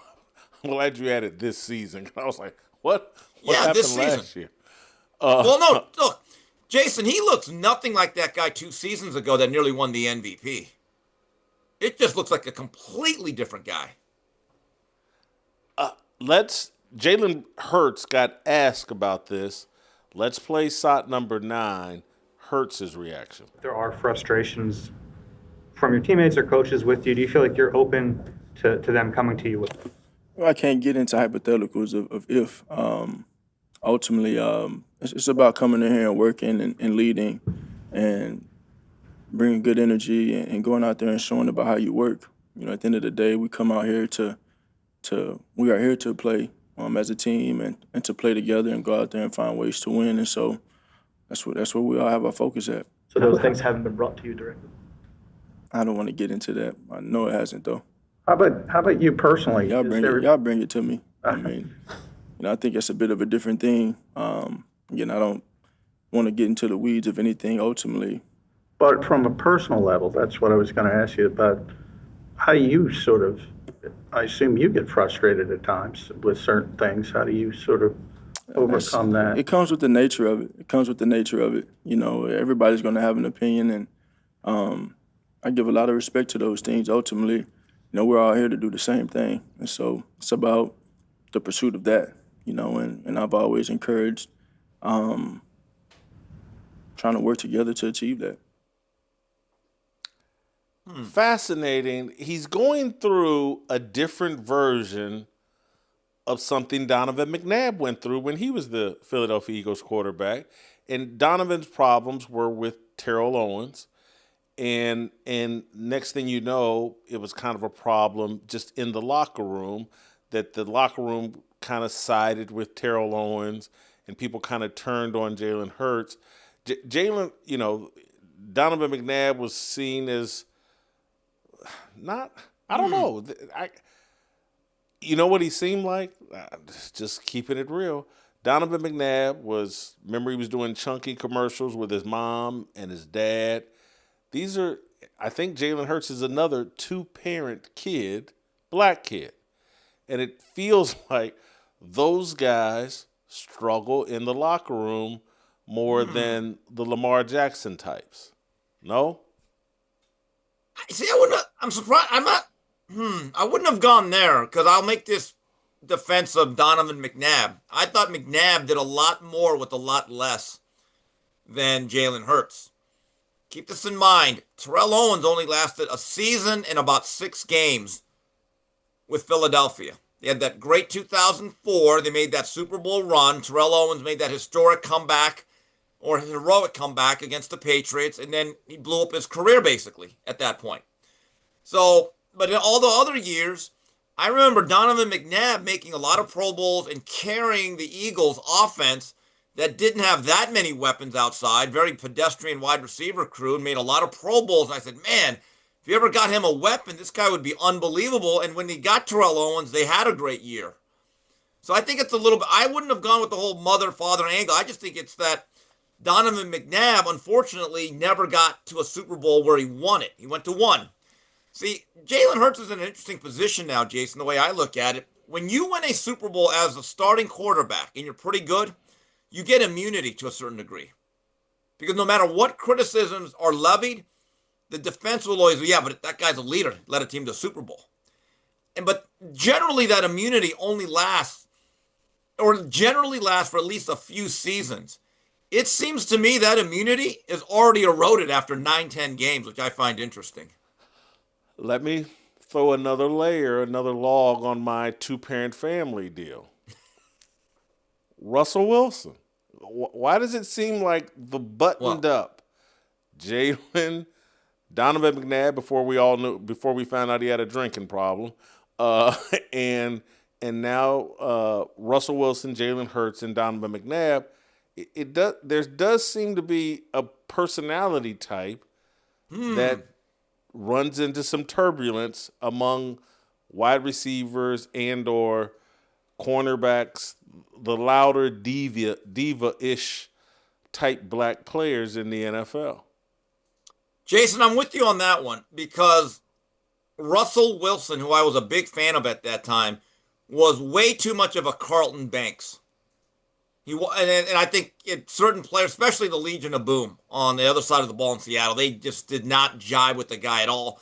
I'm glad you added this season. I was like, what happened this season. last year? Well, no, look, Jason, he looks nothing like that guy 2 seasons ago that nearly won the MVP. It just looks like a completely different guy. Jalen Hurts got asked about this. Let's play SOT number 9, Hurts' reaction. There are frustrations from your teammates or coaches with you. Do you feel like you're open to them coming to you with it? Well, I can't get into hypotheticals of if. Ultimately, it's about coming in here and working and leading and bringing good energy and going out there and showing about how you work. At the end of the day, we come out here we are here to play as a team and to play together and go out there and find ways to win. And so that's where we all have our focus at. So those things haven't been brought to you directly? I don't want to get into that. I know it hasn't, though. How about you personally? Y'all bring it to me. I mean, I think it's a bit of a different thing. Again, I don't want to get into the weeds of anything ultimately. But from a personal level, that's what I was going to ask you about. How do you sort of, I assume you get frustrated at times with certain things. How do you sort of overcome that? It comes with the nature of it. Everybody's going to have an opinion, and I give a lot of respect to those things. Ultimately, we're all here to do the same thing. And so it's about the pursuit of that, and I've always encouraged trying to work together to achieve that. Fascinating. He's going through a different version of something Donovan McNabb went through when he was the Philadelphia Eagles quarterback. And Donovan's problems were with Terrell Owens. And next thing you know, it was kind of a problem just in the locker room, that the locker room kind of sided with Terrell Owens and people kind of turned on Jalen Hurts. Donovan McNabb was seen as I don't know. You know what he seemed like? Just keeping it real. Donovan McNabb remember he was doing chunky commercials with his mom and his dad. I think Jalen Hurts is another 2-parent kid, black kid. And it feels like those guys struggle in the locker room more than the Lamar Jackson types. No? See, I'm surprised. I wouldn't have gone there because I'll make this defense of Donovan McNabb. I thought McNabb did a lot more with a lot less than Jalen Hurts. Keep this in mind. Terrell Owens only lasted a season and about 6 games with Philadelphia. They had that great 2004. They made that Super Bowl run. Terrell Owens made that historic comeback or heroic comeback against the Patriots, and then he blew up his career basically at that point. So, but in all the other years, I remember Donovan McNabb making a lot of Pro Bowls and carrying the Eagles offense that didn't have that many weapons outside, very pedestrian wide receiver crew, and made a lot of Pro Bowls. And I said, man, if you ever got him a weapon, this guy would be unbelievable. And when he got Terrell Owens, they had a great year. So I think it's a little bit, I wouldn't have gone with the whole mother-father angle. I just think it's that Donovan McNabb, unfortunately, never got to a Super Bowl where he won it. He went to 1. See, Jalen Hurts is in an interesting position now, Jason, the way I look at it. When you win a Super Bowl as a starting quarterback and you're pretty good, you get immunity to a certain degree. Because no matter what criticisms are levied, the defense will always be, yeah, but that guy's a leader, led a team to a Super Bowl. But generally that immunity only lasts, or generally lasts for at least a few seasons. It seems to me that immunity is already eroded after 9-10 games, which I find interesting. Let me throw another layer, another log on my 2-parent family deal. Russell Wilson. Why does it seem like the buttoned up Jalen, Donovan McNabb before we found out he had a drinking problem, and now Russell Wilson, Jalen Hurts, and Donovan McNabb? There does seem to be a personality type that runs into some turbulence among wide receivers and or cornerbacks, the louder diva-ish type black players in the NFL. Jason, I'm with you on that one because Russell Wilson, who I was a big fan of at that time, was way too much of a Carlton Banks. And I think certain players, especially the Legion of Boom on the other side of the ball in Seattle, they just did not jive with the guy at all.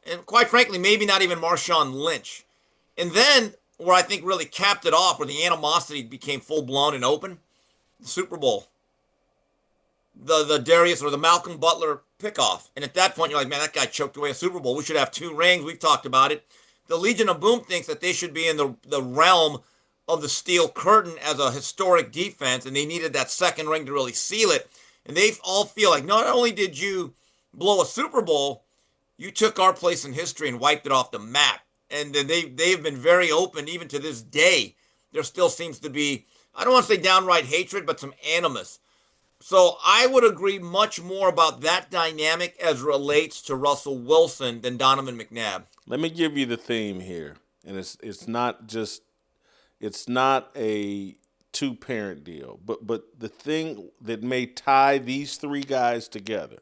And quite frankly, maybe not even Marshawn Lynch. And then where I think really capped it off, where the animosity became full-blown and open, the Super Bowl. The Darius or the Malcolm Butler pickoff. And at that point, you're like, man, that guy choked away a Super Bowl. We should have 2 rings. We've talked about it. The Legion of Boom thinks that they should be in the realm of the Steel Curtain as a historic defense, and they needed that second ring to really seal it. And they all feel like not only did you blow a Super Bowl, you took our place in history and wiped it off the map. And then they've been very open, even to this day. There still seems to be, I don't want to say downright hatred, but some animus. So I would agree much more about that dynamic as relates to Russell Wilson than Donovan McNabb. Let me give you the theme here, and it's not a 2-parent deal, but the thing that may tie these 3 guys together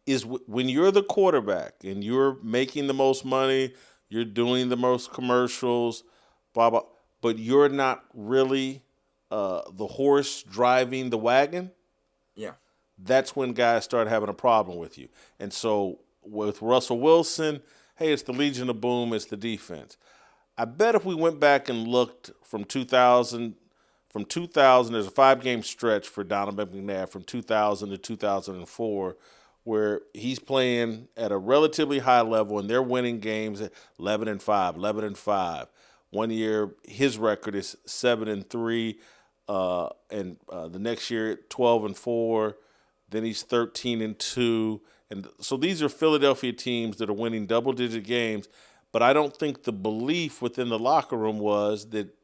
is when you're the quarterback and you're making the most money, you're doing the most commercials, blah, blah, but you're not really the horse driving the wagon. Yeah. That's when guys start having a problem with you. And so with Russell Wilson, hey, it's the Legion of Boom, it's the defense. I bet if we went back and looked from 2000, there's a 5-game stretch for Donovan McNabb from 2000 to 2004 where he's playing at a relatively high level and they're winning games at 11-5. 1 year, his record is 7-3, and the next year 12-4. Then he's 13-2, and so these are Philadelphia teams that are winning double-digit games. But I don't think the belief within the locker room was that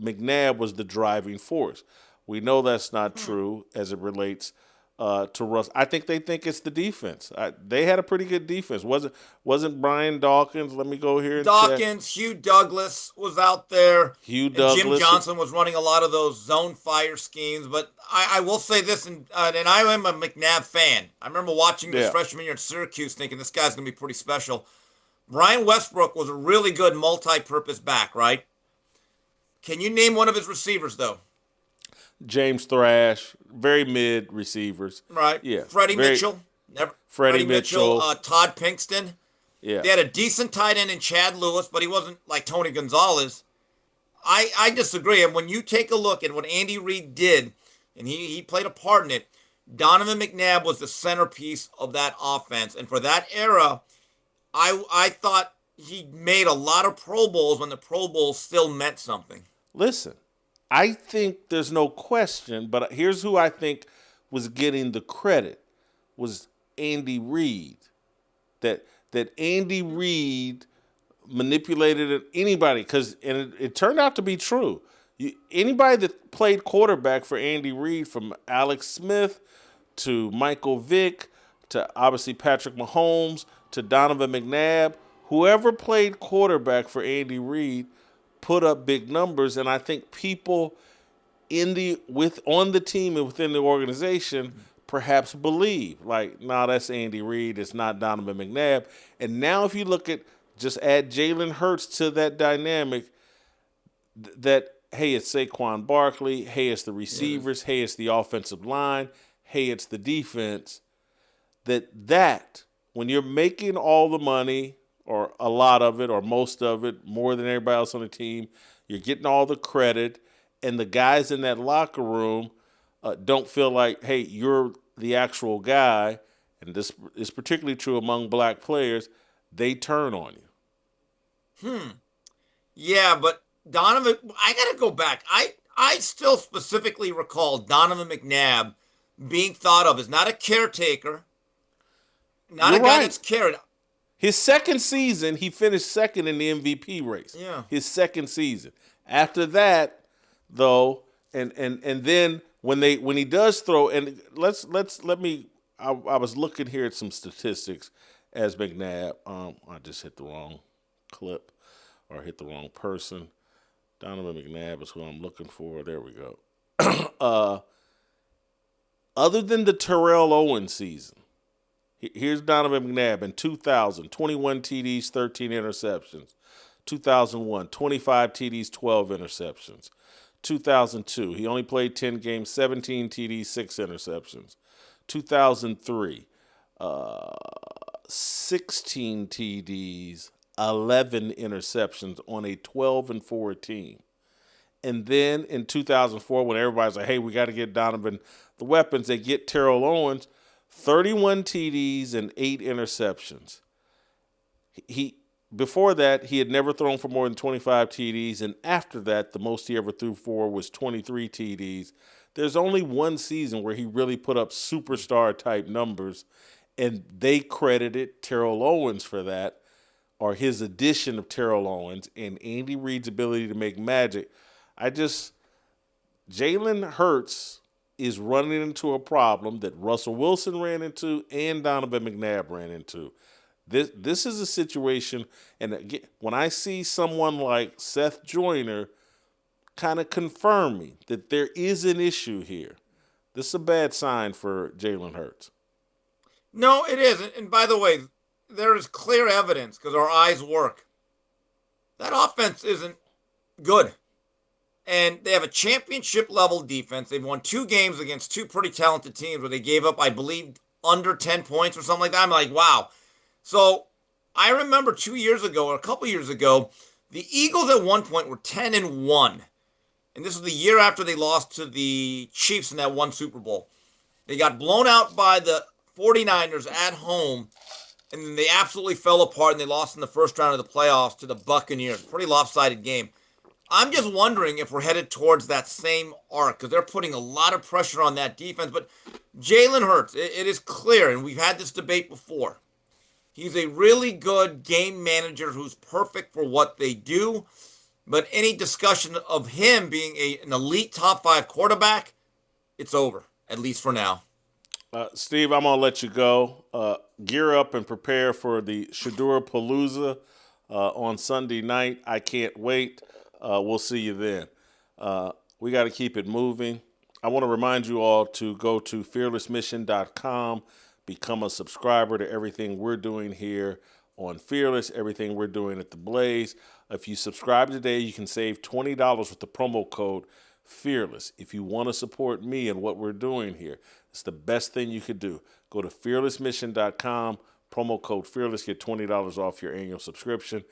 McNabb was the driving force. We know that's not true as it relates to Russ. I think they think it's the defense. They had a pretty good defense. Wasn't Brian Dawkins? Let me go here and Dawkins, check. Hugh Douglas was out there. Jim Johnson was running a lot of those zone fire schemes. But I will say this, and I am a McNabb fan. I remember watching this freshman year at Syracuse thinking this guy's going to be pretty special. Brian Westbrook was a really good multi-purpose back, right? Can you name one of his receivers, though? James Thrash, very mid receivers. Right. Yeah. Freddie Mitchell. Freddie Mitchell. Todd Pinkston. Yeah. They had a decent tight end in Chad Lewis, but he wasn't like Tony Gonzalez. I disagree. And when you take a look at what Andy Reid did, and he played a part in it, Donovan McNabb was the centerpiece of that offense. And for that era, I thought he made a lot of Pro Bowls when the Pro Bowl still meant something. Listen, I think there's no question, but here's who I think was getting the credit was Andy Reid. That Andy Reid manipulated anybody, because it turned out to be true. Anybody that played quarterback for Andy Reid, from Alex Smith to Michael Vick to obviously Patrick Mahomes to Donovan McNabb, whoever played quarterback for Andy Reid put up big numbers, and I think people on the team and within the organization perhaps believe, like, no, that's Andy Reid, it's not Donovan McNabb. And now if you look at, just add Jalen Hurts to that dynamic, that, hey, it's Saquon Barkley, hey, it's the receivers, hey, it's the offensive line, hey, it's the defense, that when you're making all the money, or a lot of it, or most of it, more than everybody else on the team, you're getting all the credit, and the guys in that locker room don't feel like, hey, you're the actual guy, and this is particularly true among black players, they turn on you. Yeah, but Donovan, I got to go back. I still specifically recall Donovan McNabb being thought of as not a caretaker, not You're a guy right. that's carried. His second season, he finished second in the MVP race. Yeah. His second season. After that, though, and then when he does throw, and I was looking here at some statistics as McNabb. I just hit the wrong clip or hit the wrong person. Donovan McNabb is who I'm looking for. There we go. Other than the Terrell Owens season, here's Donovan McNabb in 2000, 21 TDs, 13 interceptions. 2001, 25 TDs, 12 interceptions. 2002, he only played 10 games, 17 TDs, 6 interceptions. 2003, 16 TDs, 11 interceptions on a 12-4 team. And then in 2004, when everybody's like, hey, we got to get Donovan the weapons, they get Terrell Owens, 31 TDs and 8 interceptions. Before that, he had never thrown for more than 25 TDs, and after that, the most he ever threw for was 23 TDs. There's only one season where he really put up superstar-type numbers, and they credited Terrell Owens for that, or his addition of Terrell Owens, and Andy Reid's ability to make magic. Jalen Hurts is running into a problem that Russell Wilson ran into and Donovan McNabb ran into. This is a situation, and again, when I see someone like Seth Joyner kind of confirm me that there is an issue here, this is a bad sign for Jalen Hurts. No, it isn't. And by the way, there is clear evidence, because our eyes work. That offense isn't good. And they have a championship-level defense. They've won 2 games against 2 pretty talented teams where they gave up, I believe, under 10 points or something like that. I'm like, wow. So I remember 2 years ago, or a couple years ago, the Eagles at one point were 10-1. And this was the year after they lost to the Chiefs in that one Super Bowl. They got blown out by the 49ers at home, and then they absolutely fell apart, and they lost in the first round of the playoffs to the Buccaneers. Pretty lopsided game. I'm just wondering if we're headed towards that same arc, because they're putting a lot of pressure on that defense. But Jalen Hurts, it is clear, and we've had this debate before, he's a really good game manager who's perfect for what they do. But any discussion of him being an elite top 5 quarterback, it's over, at least for now. Steve, I'm going to let you go. Gear up and prepare for the Shedeur Palooza on Sunday night. I can't wait. We'll see you then. We got to keep it moving. I want to remind you all to go to fearlessmission.com, become a subscriber to everything we're doing here on Fearless, everything we're doing at The Blaze. If you subscribe today, you can save $20 with the promo code Fearless. If you want to support me and what we're doing here, it's the best thing you could do. Go to fearlessmission.com, promo code Fearless, get $20 off your annual subscription.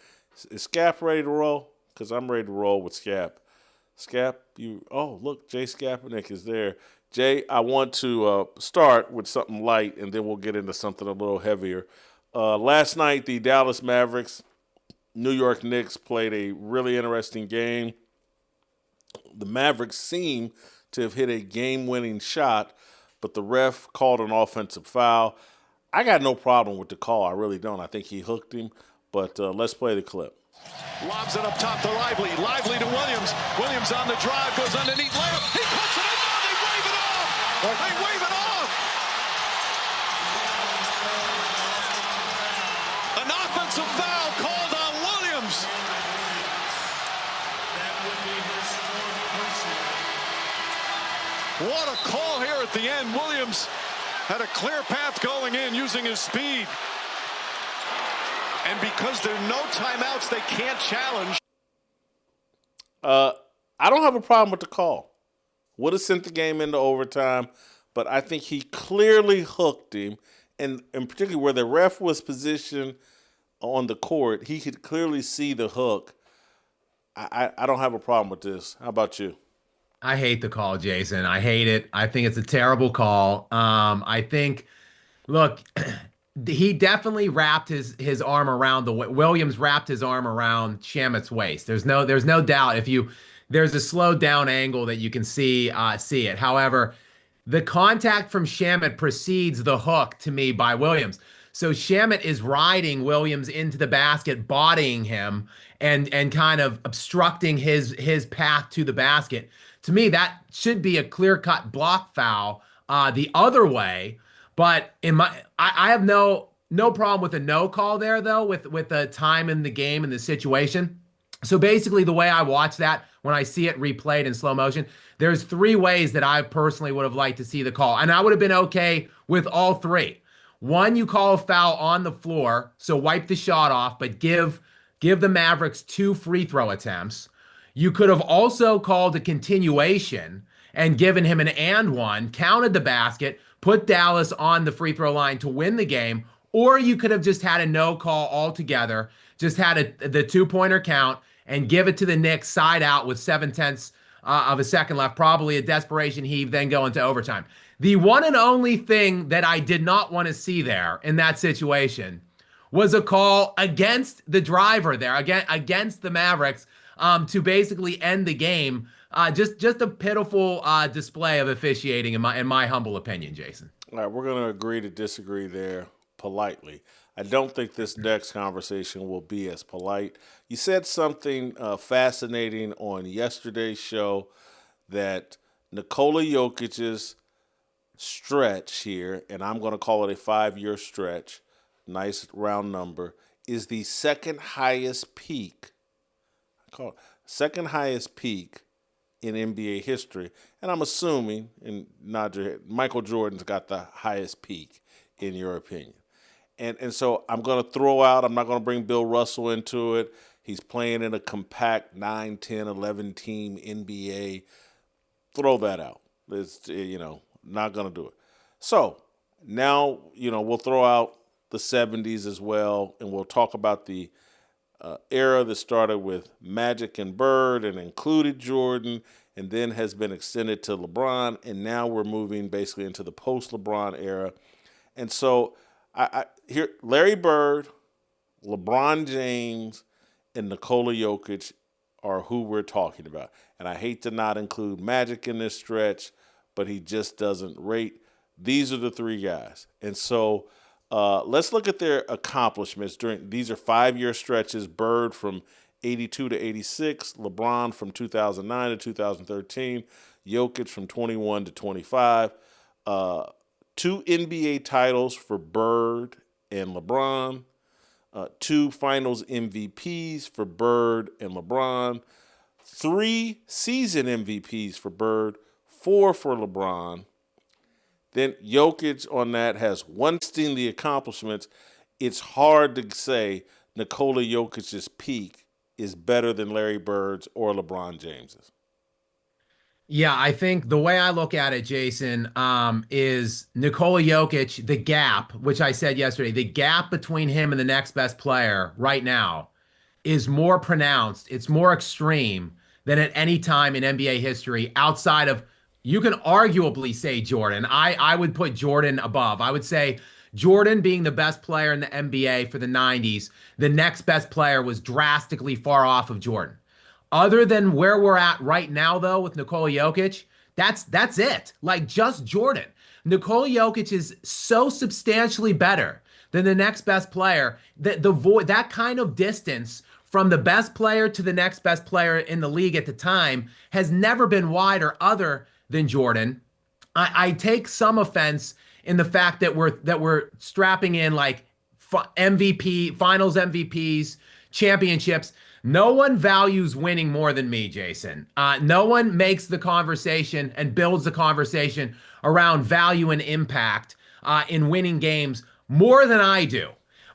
Is Skap ready to roll? Because I'm ready to roll with Skap. Skap, look, Jay Skapinac is there. Jay, I want to start with something light, and then we'll get into something a little heavier. Last night, the Dallas Mavericks, New York Knicks played a really interesting game. The Mavericks seem to have hit a game-winning shot, but the ref called an offensive foul. I got no problem with the call. I really don't. I think he hooked him, but let's play the clip. Lobs it up top to Lively. Lively to Williams. Williams on the drive, goes underneath layup. He puts it in. Oh, they wave it off. They wave it off. An offensive foul called on Williams. What a call here at the end. Williams had a clear path going in using his speed. And because there are no timeouts, they can't challenge. I don't have a problem with the call. Would have sent the game into overtime, but I think he clearly hooked him, and particularly where the ref was positioned on the court, he could clearly see the hook. I don't have a problem with this. How about you? I hate the call, Jason. I hate it. I think it's a terrible call. I think, look, he definitely wrapped his arm around Williams wrapped his arm around Shamet's waist. There's no doubt. There's a slowed down angle that you can see it. However, the contact from Shamet precedes the hook to me by Williams. So Shamet is riding Williams into the basket, bodying him and kind of obstructing his path to the basket. To me, that should be a clear-cut block foul the other way. But I have no problem with a no call there, though, with the time in the game and the situation. So basically, the way I watch that, when I see it replayed in slow motion, there's three ways that I personally would have liked to see the call. And I would have been okay with all three. One, you call a foul on the floor, so wipe the shot off, but give the Mavericks 2 free throw attempts. You could have also called a continuation and given him an and one, counted the basket, put Dallas on the free throw line to win the game, or you could have just had a no call altogether, just had the 2-pointer count and give it to the Knicks side out with 7/10 of a second left, probably a desperation heave, then go into overtime. The one and only thing that I did not want to see there in that situation was a call against the driver there, against the Mavericks, to basically end the game. Just a pitiful display of officiating in my humble opinion, Jason. All right, we're going to agree to disagree there politely. I don't think this next conversation will be as polite. You said something fascinating on yesterday's show that Nikola Jokic's stretch here, and I'm going to call it a 5-year stretch, nice round number, is the second highest peak. Second highest peak in NBA history. And I'm assuming, and nod your head, Michael Jordan's got the highest peak, in your opinion. And so I'm going to throw out, I'm not going to bring Bill Russell into it. He's playing in a compact 9, 10, 11 team NBA. Throw that out. It's, not going to do it. So now, we'll throw out the 70s as well, and we'll talk about the era that started with Magic and Bird and included Jordan and then has been extended to LeBron, and now we're moving basically into the post-LeBron era. And so I here Larry Bird, LeBron James, and Nikola Jokić are who we're talking about. And I hate to not include Magic in this stretch, but he just doesn't rate. These are the three guys. And so let's look at their accomplishments these are 5-year stretches. Bird from 82 to 86, LeBron from 2009 to 2013, Jokić from 21 to 25. 2 NBA titles for Bird and LeBron. 2 Finals MVPs for Bird and LeBron. 3 season MVPs for Bird, 4 for LeBron. Then Jokić on that has seen the accomplishments. It's hard to say Nikola Jokic's peak is better than Larry Bird's or LeBron James's. Yeah, I think the way I look at it, Jason, is Nikola Jokić, the gap, which I said yesterday, the gap between him and the next best player right now is more pronounced. It's more extreme than at any time in NBA history outside of, you can arguably say Jordan. I would put Jordan above. I would say Jordan being the best player in the NBA for the 90s, the next best player was drastically far off of Jordan. Other than where we're at right now, though, with Nikola Jokić, that's it. Like, just Jordan. Nikola Jokić is so substantially better than the next best player that that kind of distance from the best player to the next best player in the league at the time has never been wider other than Jordan. I take some offense in the fact that we're strapping in like MVP, finals MVPs, championships. No one values winning more than me, Jason. No one makes the conversation and builds the conversation around value and impact in winning games more than I do.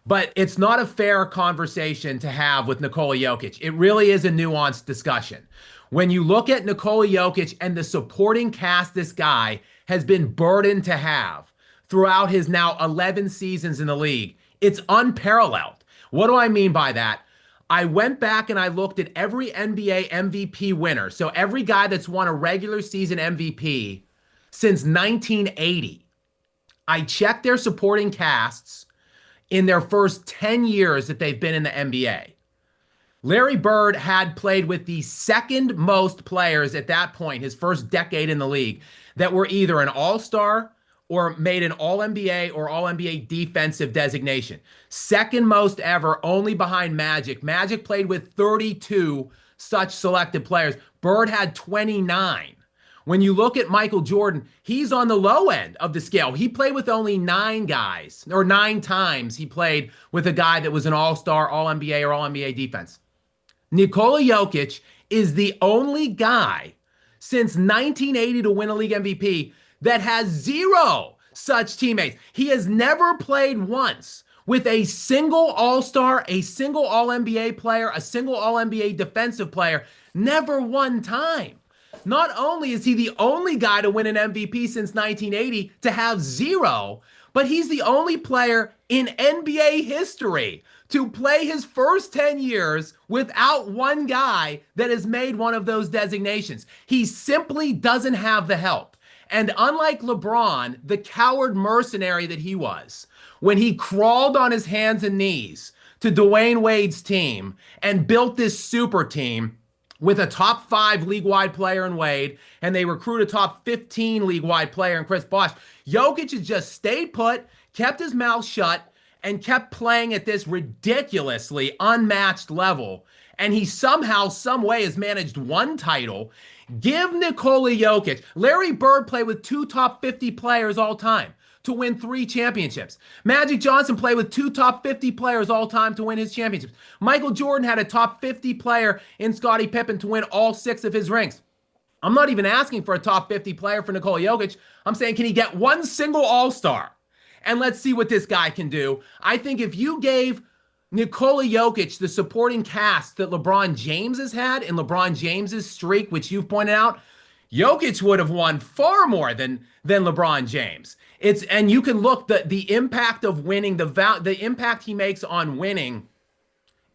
But it's not a fair conversation to have with Nikola Jokić. It really is a nuanced discussion. When you look at Nikola Jokić and the supporting cast this guy has been burdened to have throughout his now 11 seasons in the league, it's unparalleled. What do I mean by that? I went back and I looked at every NBA MVP winner. So every guy that's won a regular season MVP since 1980. I checked their supporting casts in their first 10 years that they've been in the NBA. Larry Bird had played with the second most players at that point, his first decade in the league, that were either an all-star or made an All-NBA or All-NBA defensive designation. Second most ever, only behind Magic. Magic played with 32 such selected players. Bird had 29. When you look at Michael Jordan, he's on the low end of the scale. He played with only 9 guys, or 9 times he played with a guy that was an all-star, All-NBA, or All-NBA defense. Nikola Jokić is the only guy since 1980 to win a league MVP that has 0 such teammates. He has never played once with a single all-star, a single All-NBA player, a single All-NBA defensive player, never one time. Not only is he the only guy to win an MVP since 1980 to have 0, but he's the only player in NBA history to play his first 10 years without one guy that has made one of those designations. He simply doesn't have the help. And unlike LeBron, the coward mercenary that he was, when he crawled on his hands and knees to Dwayne Wade's team and built this super team with a top 5 league-wide player in Wade, and they recruit a top 15 league-wide player in Chris Bosh, Jokić has just stayed put, kept his mouth shut, and kept playing at this ridiculously unmatched level. And he somehow, some way has managed 1 title. Give Nikola Jokić. Larry Bird played with 2 top 50 players all time to win 3 championships. Magic Johnson played with 2 top 50 players all time to win his championships. Michael Jordan had a top 50 player in Scottie Pippen to win all 6 of his rings. I'm not even asking for a top 50 player for Nikola Jokić. I'm saying, can he get 1 single all-star? And let's see what this guy can do. I think if you gave Nikola Jokić the supporting cast that LeBron James has had in LeBron James's streak, which you've pointed out, Jokić would have won far more than LeBron James. And you can look, the impact of winning, the impact he makes on winning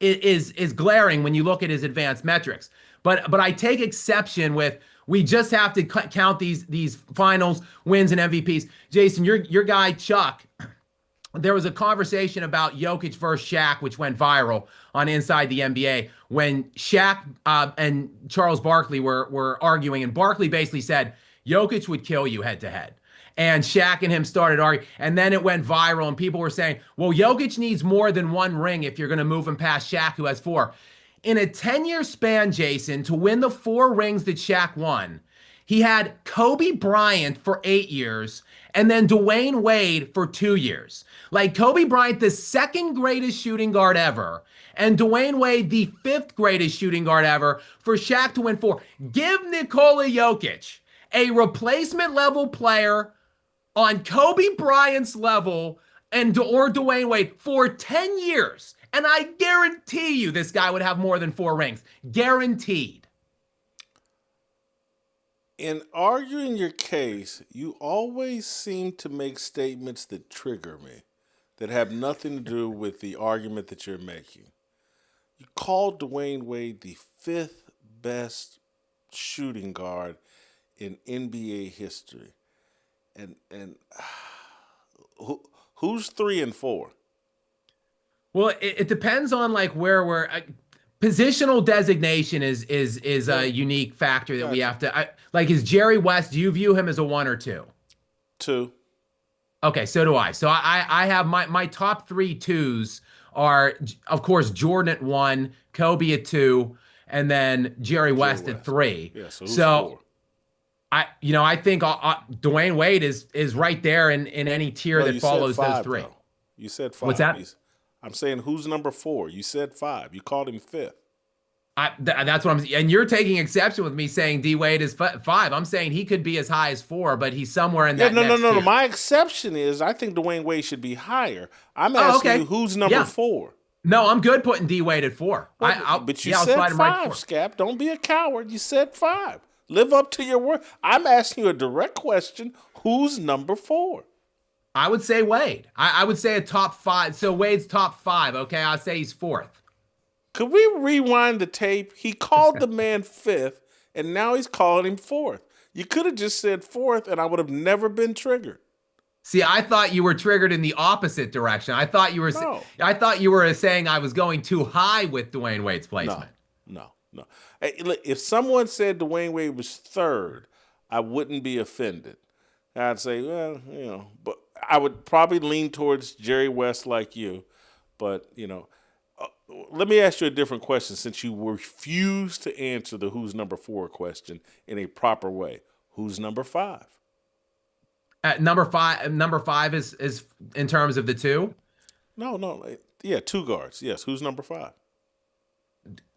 is glaring when you look at his advanced metrics. But I take exception with, we just have to count these finals wins and MVPs. Jason, your guy Chuck, there was a conversation about Jokić versus Shaq, which went viral on Inside the NBA when Shaq and Charles Barkley were arguing, and Barkley basically said Jokić would kill you head to head. And Shaq and him started arguing, and then it went viral, and people were saying, well, Jokić needs more than 1 ring if you're going to move him past Shaq, who has 4. In a 10-year span, Jason, to win the 4 rings that Shaq won, he had Kobe Bryant for 8 years and then Dwayne Wade for 2 years. Like, Kobe Bryant, the 2nd greatest shooting guard ever, and Dwayne Wade, the 5th greatest shooting guard ever, for Shaq to win 4. Give Nikola Jokić a replacement level player on Kobe Bryant's level or Dwayne Wade for 10 years. And I guarantee you this guy would have more than 4 rings. Guaranteed. In arguing your case, you always seem to make statements that trigger me, that have nothing to do with the argument that you're making. You called Dwayne Wade the 5th best shooting guard in NBA history. And who's 3 and 4? Well, it depends on like where we're. Positional designation is a unique factor that we have to. Like, is Jerry West? Do you view him as a 1 or 2? 2. Okay, so do I. So I have my top 3 2s are, of course, Jordan at 1, Kobe at 2, and then Jerry West at 3. Yeah, so who's 4? I think Dwayne Wade is right there in any tier that follows 5, those 3. though. You said 5. What's that? I'm saying who's number 4? You said 5. You called him 5th. That's what I'm. And you're taking exception with me saying D Wade is 5. I'm saying he could be as high as 4, but he's somewhere in that. No. My exception is I think Dwayne Wade should be higher. I'm asking you who's number 4. No, I'm good putting D Wade at 4. But you said 5, Skap. Don't be a coward. You said 5. Live up to your word. I'm asking you a direct question. Who's number 4? I would say Wade. I would say a top 5. So Wade's top 5. Okay, I'll say he's 4th. Could we rewind the tape? He called the man 5th, and now he's calling him 4th. You could have just said 4th, and I would have never been triggered. See, I thought you were triggered in the opposite direction. I thought you were. No. I thought you were saying I was going too high with Dwayne Wade's placement. No. Hey, look, if someone said Dwayne Wade was 3rd, I wouldn't be offended. I'd say, well, but I would probably lean towards Jerry West like you. But, let me ask you a different question since you refuse to answer the who's number 4 question in a proper way. Who's number 5? Number five is in terms of the 2? No. Yeah, 2 guards. Yes, who's number 5?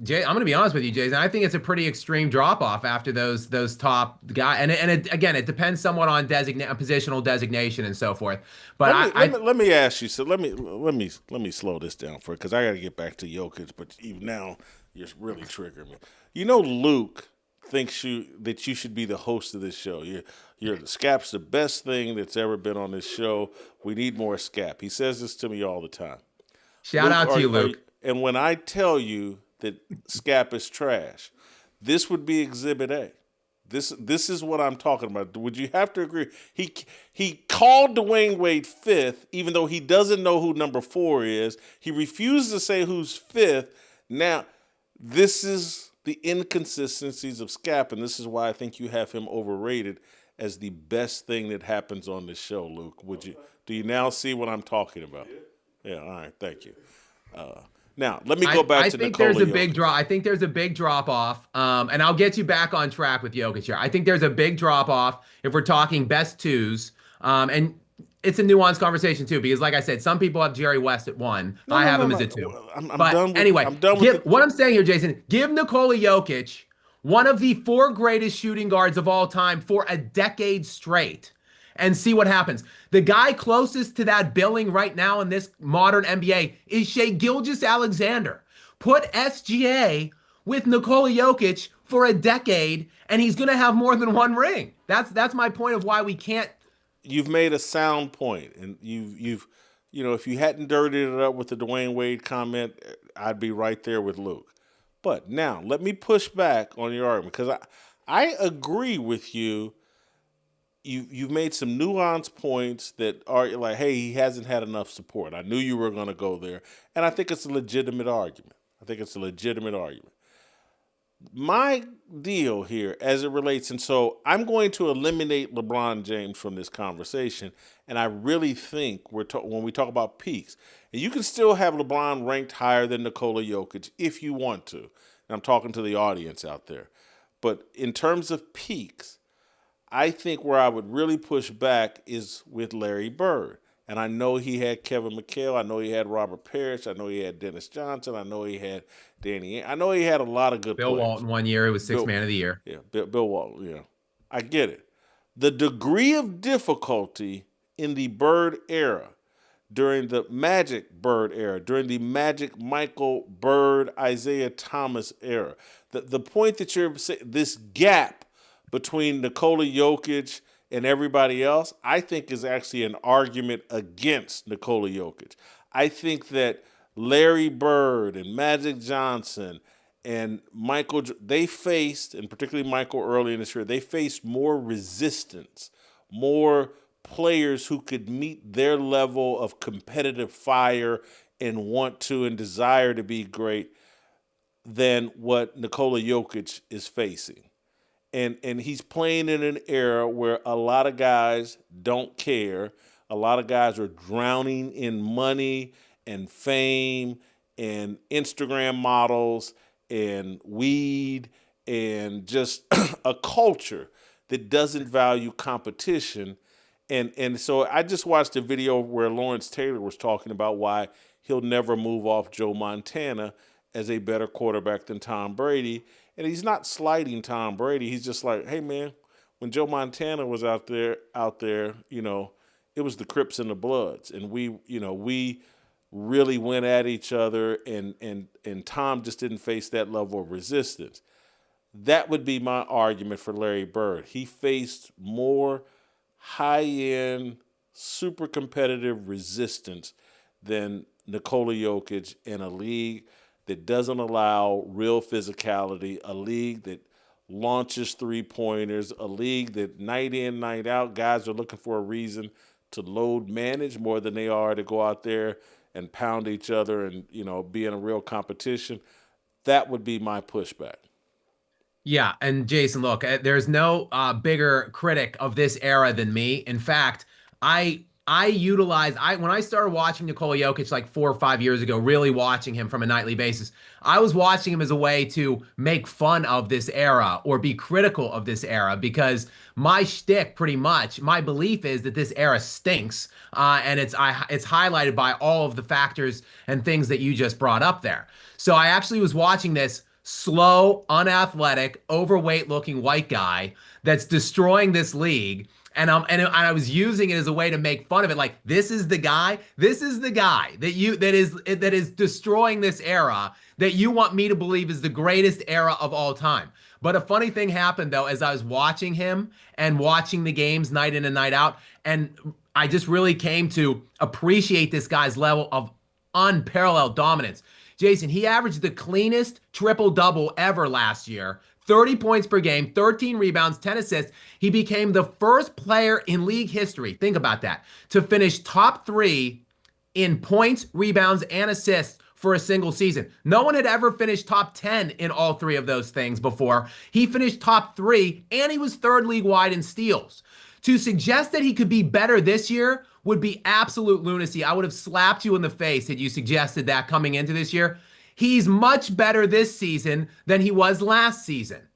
Jay, I'm going to be honest with you, Jason. I think it's a pretty extreme drop off after those top guys, and it depends somewhat on positional designation and so forth. But let me ask you. So let me slow this down for it because I got to get back to Jokić. But even now, you're really triggering me. Luke thinks that you should be the host of this show. Skap's the best thing that's ever been on this show. We need more Skap. He says this to me all the time. Shout out to you, Luke. And when I tell you that Skap is trash, this would be Exhibit A. This is what I'm talking about. Would you have to agree? He called Dwayne Wade 5th, even though he doesn't know who number 4 is. He refused to say who's 5th. Now, this is the inconsistencies of Skap, and this is why I think you have him overrated as the best thing that happens on this show, Luke. Do you now see what I'm talking about? Yeah, all right, thank you. Now, let me go back to Nikola Jokić. I think there's a big drop off, and I'll get you back on track with Jokić here. I think there's a big drop off if we're talking best 2s, and it's a nuanced conversation too, because like I said, some people have Jerry West at 1. I have him as a 2. What I'm saying here, Jason, give Nikola Jokić one of the 4 greatest shooting guards of all time for a decade straight, and see what happens. The guy closest to that billing right now in this modern NBA is Shai Gilgeous-Alexander. Put SGA with Nikola Jokić for a decade, and he's going to have more than 1 ring. That's my point of why we can't. You've made a sound point, and you've if you hadn't dirtied it up with the Dwayne Wade comment, I'd be right there with Luke. But now let me push back on your argument because I agree with you. You've made some nuanced points that are like, hey, he hasn't had enough support. I knew you were going to go there. And I think it's a legitimate argument. My deal here as it relates, and so I'm going to eliminate LeBron James from this conversation, and I really think when we talk about peaks, and you can still have LeBron ranked higher than Nikola Jokić if you want to. And I'm talking to the audience out there. But in terms of peaks, I think where I would really push back is with Larry Bird. And I know he had Kevin McHale. I know he had Robert Parrish. I know he had Dennis Johnson. I know he had Danny. I know he had a lot of good Bill players. Walton 1 year. It was 6th man of the year. Yeah, Bill Walton. Yeah, I get it. The degree of difficulty in the Bird era, during the Magic Bird era, during the Magic Michael Bird, Isaiah Thomas era, the point that you're saying, this gap between Nikola Jokić and everybody else, I think is actually an argument against Nikola Jokić. I think that Larry Bird and Magic Johnson And Michael, they faced, and particularly Michael early in his career, they faced more resistance, more players who could meet their level of competitive fire and want to and desire to be great than what Nikola Jokić is facing. And he's playing in an era where a lot of guys don't care. A lot of guys are drowning in money and fame and Instagram models and weed and just a culture that doesn't value competition. And so I just watched a video where Lawrence Taylor was talking about why he'll never move off Joe Montana as a better quarterback than Tom Brady. And he's not slighting Tom Brady. He's just like, hey, man, when Joe Montana was out there, it was the Crips and the Bloods. And we really went at each other, and Tom just didn't face that level of resistance. That would be my argument for Larry Bird. He faced more high-end, super competitive resistance than Nikola Jokić in a league that doesn't allow real physicality, a league that launches three-pointers, a league that night in, night out, guys are looking for a reason to load manage more than they are to go out there and pound each other and, be in a real competition. That would be my pushback. Yeah, and Jason, look, there's no bigger critic of this era than me. In fact, when I started watching Nikola Jokić like 4 or 5 years ago, really watching him from a nightly basis, I was watching him as a way to make fun of this era or be critical of this era, because my shtick, pretty much, my belief is that this era stinks, and it's highlighted by all of the factors and things that you just brought up there. So I actually was watching this slow, unathletic, overweight-looking white guy that's destroying this league. And I was using it as a way to make fun of it. Like, this is the guy that is destroying this era that you want me to believe is the greatest era of all time. But a funny thing happened, though, as I was watching him and watching the games night in and night out, and I just really came to appreciate this guy's level of unparalleled dominance. Jason, he averaged the cleanest triple-double ever last year. 30 points per game, 13 rebounds, 10 assists. He became the first player in league history, think about that, to finish top 3 in points, rebounds, and assists for a single season. No one had ever finished top 10 in all 3 of those things before. He finished top 3, and he was 3rd league-wide in steals. To suggest that he could be better this year would be absolute lunacy. I would have slapped you in the face had you suggested that coming into this year. He's much better this season than he was last season.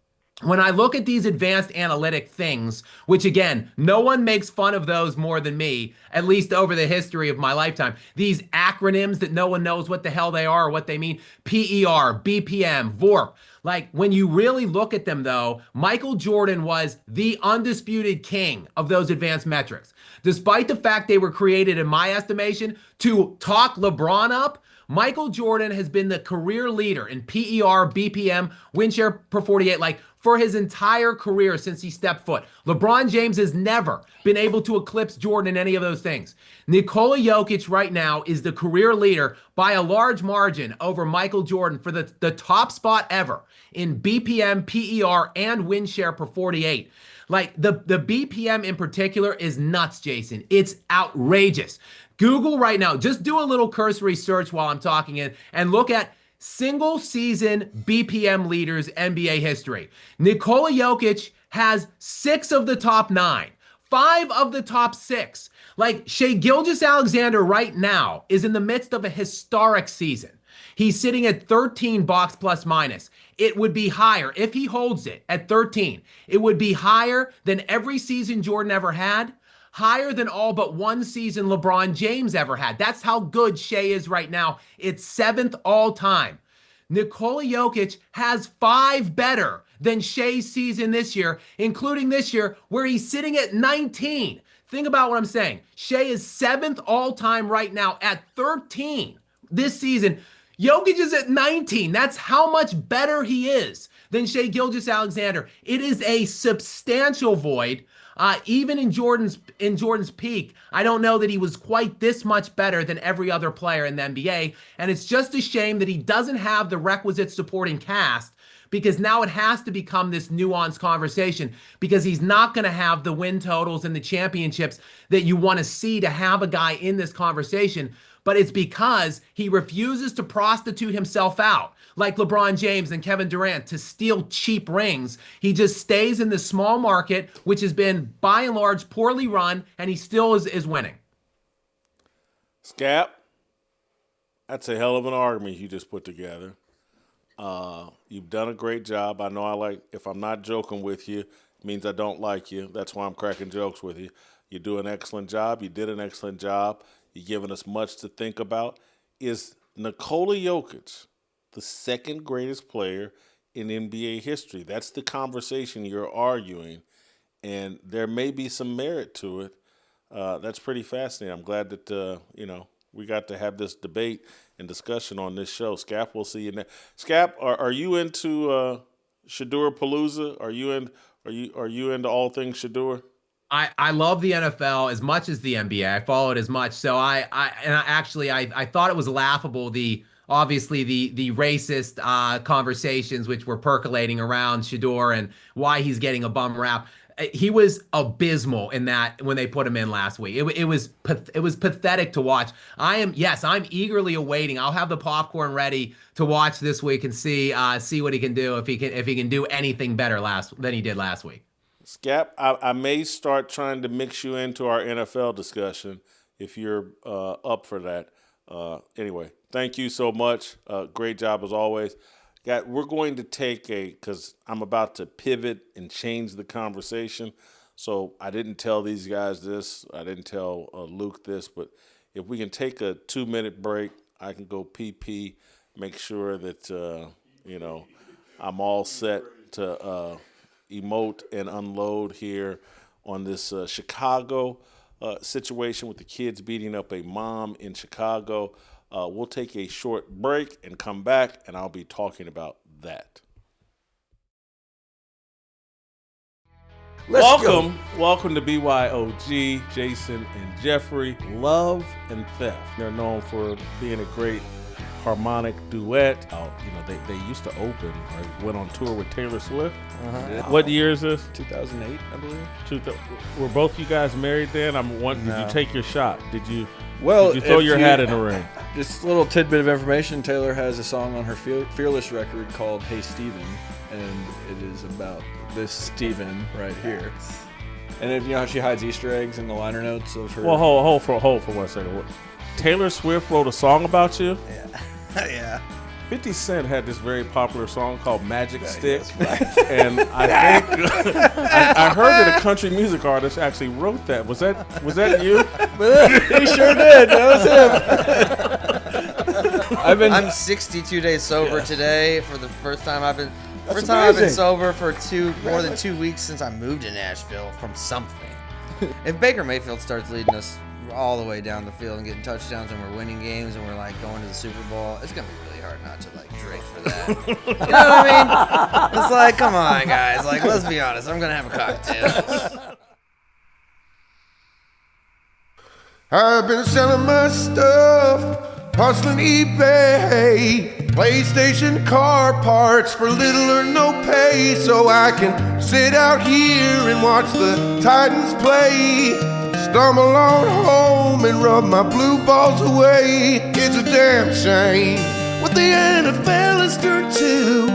When I look at these advanced analytic things, which again, no one makes fun of those more than me, at least over the history of my lifetime. These acronyms that no one knows what the hell they are or what they mean, PER, BPM, VORP. Like, when you really look at them, though, Michael Jordan was the undisputed king of those advanced metrics. Despite the fact they were created, in my estimation, to talk LeBron up, Michael Jordan has been the career leader in PER, BPM, win share per 48, like, for his entire career since he stepped foot. LeBron James has never been able to eclipse Jordan in any of those things. Nikola Jokić right now is the career leader by a large margin over Michael Jordan for the top spot ever in BPM, PER, and win share per 48. Like, the BPM in particular is nuts, Jason. It's outrageous. Google right now, just do a little cursory search while I'm talking and look at single season BPM leaders NBA history. Nikola Jokić has 6 of the top 9, 5 of the top 6. Like, Shai Gilgeous-Alexander right now is in the midst of a historic season. He's sitting at 13 box plus minus. It would be higher if he holds it at 13. It would be higher than every season Jordan ever had. Higher than all but one season LeBron James ever had. That's how good Shai is right now. It's 7th all time. Nikola Jokić has 5 better than Shai's season this year, including this year where he's sitting at 19. Think about what I'm saying. Shai is 7th all time right now at 13 this season. Jokić is at 19. That's how much better he is than Shai Gilgeous-Alexander. It is a substantial void. Even in Jordan's peak, I don't know that he was quite this much better than every other player in the NBA. And it's just a shame that he doesn't have the requisite supporting cast, because now it has to become this nuanced conversation, because he's not going to have the win totals and the championships that you want to see to have a guy in this conversation. But it's because he refuses to prostitute himself out like LeBron James and Kevin Durant to steal cheap rings. He just stays in the small market, which has been by and large poorly run, and he still is winning. Skap, that's a hell of an argument you just put together. You've done a great job. I know if I'm not joking with you, it means I don't like you. That's why I'm cracking jokes with you. You do an excellent job. You did an excellent job. You've given us much to think about. Is Nikola Jokić the second greatest player in NBA history? That's the conversation you're arguing, and there may be some merit to it. That's pretty fascinating. I'm glad that, we got to have this debate and discussion on this show. Skap, we'll see you next. Skap, are you into Shedeur Palooza? Are you into all things Shedeur? I love the NFL as much as the NBA. I follow it as much. So I thought it was laughable, the racist conversations which were percolating around Shedeur and why he's getting a bum rap. He was abysmal in that when they put him in last week. It was pathetic to watch. I'm eagerly awaiting. I'll have the popcorn ready to watch this week and see what he can do, if he can do anything better than he did last week. Skap, I may start trying to mix you into our NFL discussion if you're up for that. Anyway, thank you so much. Great job as always. We're going to take because I'm about to pivot and change the conversation. So I didn't tell these guys this. I didn't tell Luke this. But if we can take a 2-minute break, I can go pee, make sure that, I'm all set to emote and unload here on this Chicago situation with the kids beating up a mom in Chicago. We'll take a short break and come back, and I'll be talking about that. Welcome to BYOG, Jason and Jeffrey. Love and Theft. They're known for being a great harmonic duet. They used to open or went on tour with Taylor Swift. What year is this? 2008, I believe. Were both you guys married then? Did you take your shot? Did you throw your hat in the ring? Just a little tidbit of information. Taylor has a song on her Fearless record called Hey Steven, and it is about this Steven right here. And if you know how she hides Easter eggs in the liner notes of her. Well, hold for 1 second. Taylor Swift wrote a song about you? Yeah. Yeah. 50 Cent had this very popular song called Magic Stick, and I think I heard that a country music artist actually wrote that. Was that you? He sure did. That was him. I'm 62 days sober today for the first time I've been sober for more than 2 weeks since I moved to Nashville from something. If Baker Mayfield starts leading us all the way down the field and getting touchdowns and we're winning games and we're like going to the Super Bowl, it's gonna be really hard not to like drink for that. You know what I mean? It's like, come on, guys. Like, let's be honest. I'm gonna have a cocktail. I've been selling my stuff, hustling eBay, PlayStation car parts for little or no pay, so I can sit out here and watch the Titans play. Stumble on home and rub my blue balls away. It's a damn shame what the NFL has turned to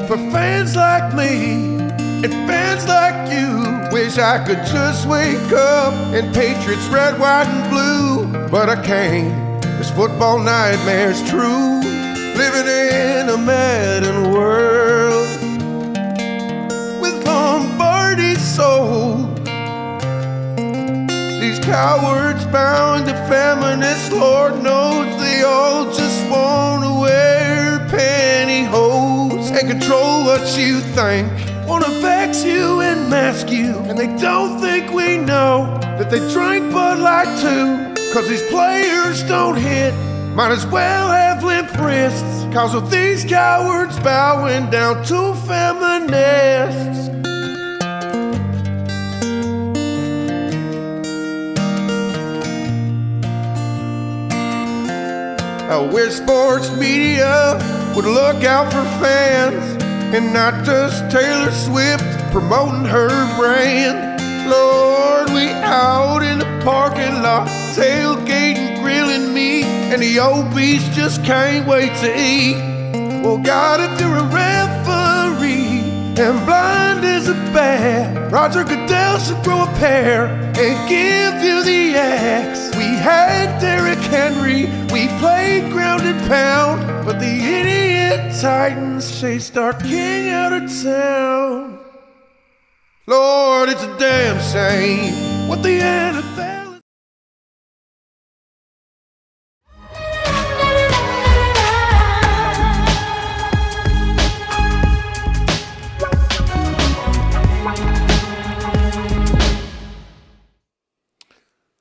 for fans like me and fans like you. Wish I could just wake up and Patriots red, white, and blue, but I can't. This football nightmare's true. Living in a Madden world with Lombardi soul. These cowards bound to feminists, Lord knows they all just want to wear pantyhose and control what you think. Want to vex you and mask you, and they don't think we know that they drink Bud Light too. Cause these players don't hit, might as well have limp wrists. Cause of these cowards bowing down to feminists. I wish sports media would look out for fans and not just Taylor Swift promoting her brand. Lord, we out in the parking lot, tailgating, grilling meat, and the obese just can't wait to eat. Well, God, if you're a referee and blind as a bat, Roger Goodell should grow a pair and give you the axe. We had Derrick Henry, we played ground and pound, but the idiot Titans chased our king out of town. Lord, it's a damn shame what the NFL is.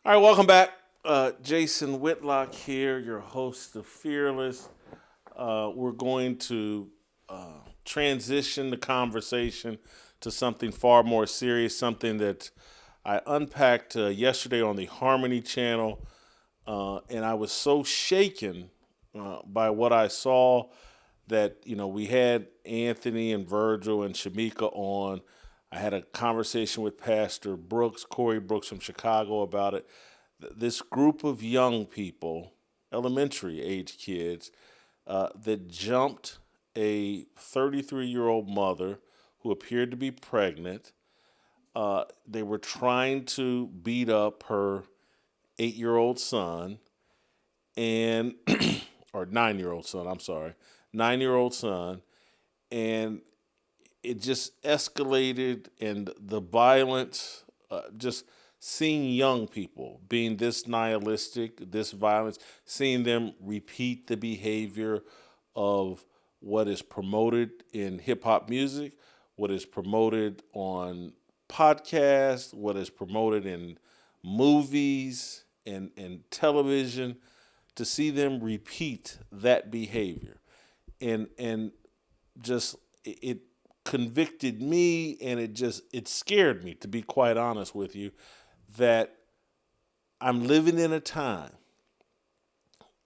All right, welcome back. Jason Whitlock here, your host of Fearless. We're going to transition the conversation to something far more serious, something that I unpacked yesterday on the Harmony channel, and I was so shaken by what I saw that, we had Anthony and Virgil and Shamika on. I had a conversation with Pastor Brooks, Corey Brooks from Chicago, about it. This group of young people, elementary age kids, that jumped a 33-year-old mother who appeared to be pregnant. They were trying to beat up her 8-year-old son and or 9-year-old son, 9-year-old son, and it just escalated, and the violence, just seeing young people being this nihilistic, this violence, seeing them repeat the behavior of what is promoted in hip-hop music, what is promoted on podcasts, what is promoted in movies and television, to see them repeat that behavior. And just it convicted me, and it scared me, to be quite honest with you, that I'm living in a time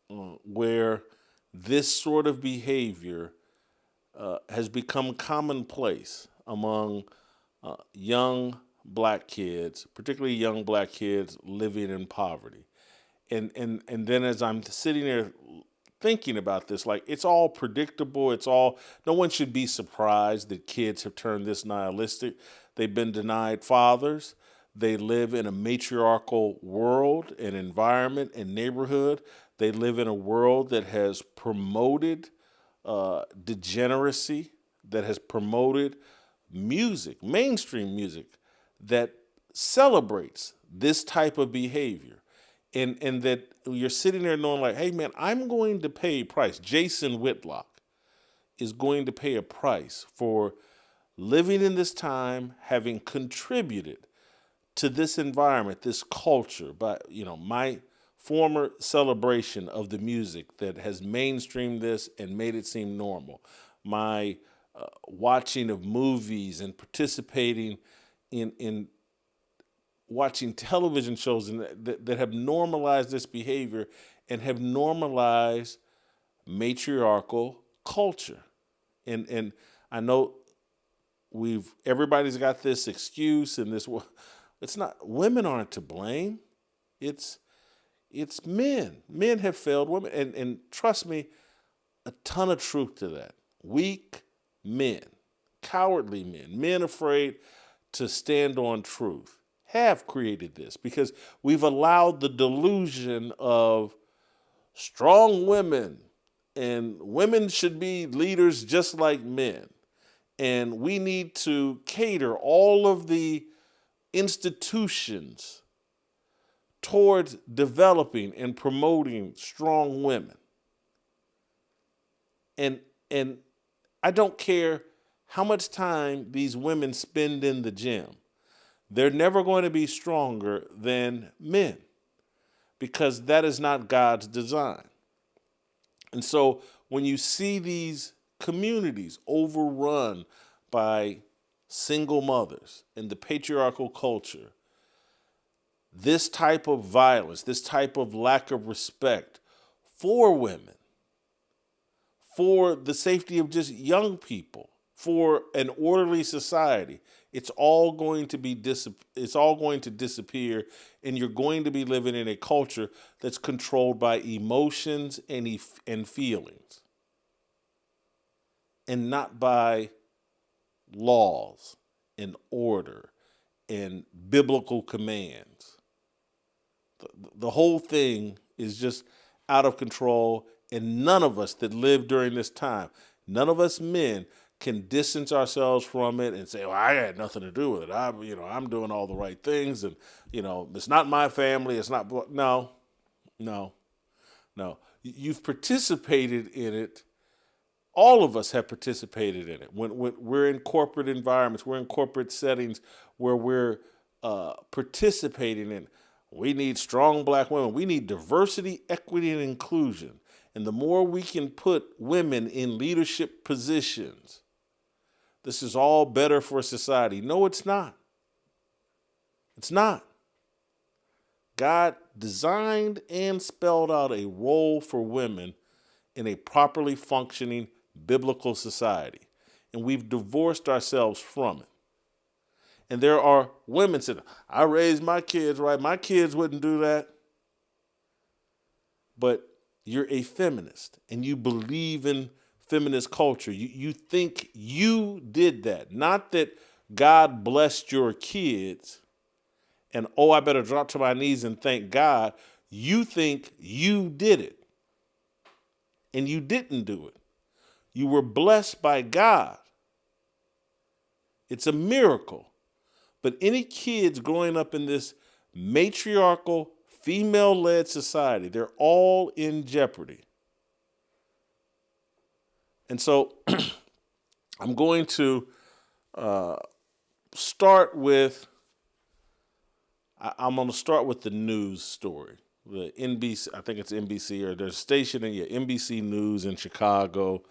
where this sort of behavior has become commonplace among young black kids, particularly young black kids living in poverty. And then as I'm sitting there thinking about this, like, it's all predictable. No one should be surprised that kids have turned this nihilistic. They've been denied fathers. They live in a matriarchal world and environment and neighborhood. They live in a world that has promoted degeneracy, that has promoted music, mainstream music, that celebrates this type of behavior. And that you're sitting there knowing, like, hey, man, I'm going to pay a price. Jason Whitlock is going to pay a price for living in this time, having contributed to this environment, this culture, by, my former celebration of the music that has mainstreamed this and made it seem normal. My watching of movies and participating in watching television shows that have normalized this behavior and have normalized matriarchal culture. And I know everybody's got this excuse and this. It's not, women aren't to blame. It's men. Men have failed women. And trust me, a ton of truth to that. Weak men, cowardly men afraid to stand on truth, have created this, because we've allowed the delusion of strong women, and women should be leaders just like men. And we need to cater all of the institutions towards developing and promoting strong women. And I don't care how much time these women spend in the gym. They're never going to be stronger than men, because that is not God's design. And so when you see these communities overrun by single mothers and the patriarchal culture, this type of violence, this type of lack of respect for women, for the safety of just young people, for an orderly society. It's all going to disappear, and you're going to be living in a culture that's controlled by emotions and feelings, and not by laws and order and biblical commands. The whole thing is just out of control, and none of us that live during this time, none of us men can distance ourselves from it and say, well, I had nothing to do with it. I'm doing all the right things, and it's not my family. It's not. No. You've participated in it. All of us have participated in it. When we're in corporate environments, we're in corporate settings where we're participating in. We need strong black women. We need diversity, equity, and inclusion. And the more we can put women in leadership positions, this is all better for society. No, it's not. It's not. God designed and spelled out a role for women in a properly functioning biblical society. And we've divorced ourselves from it. And there are women saying, I raised my kids right. My kids wouldn't do that. But you're a feminist and you believe in feminist culture. You think you did that. Not that God blessed your kids and, I better drop to my knees and thank God. You think you did it. And you didn't do it. You were blessed by God. It's a miracle. But any kids growing up in this matriarchal, female-led society, they're all in jeopardy. And so I'm going to start with the news story. The NBC, I think it's NBC, or there's a station in NBC News in Chicago.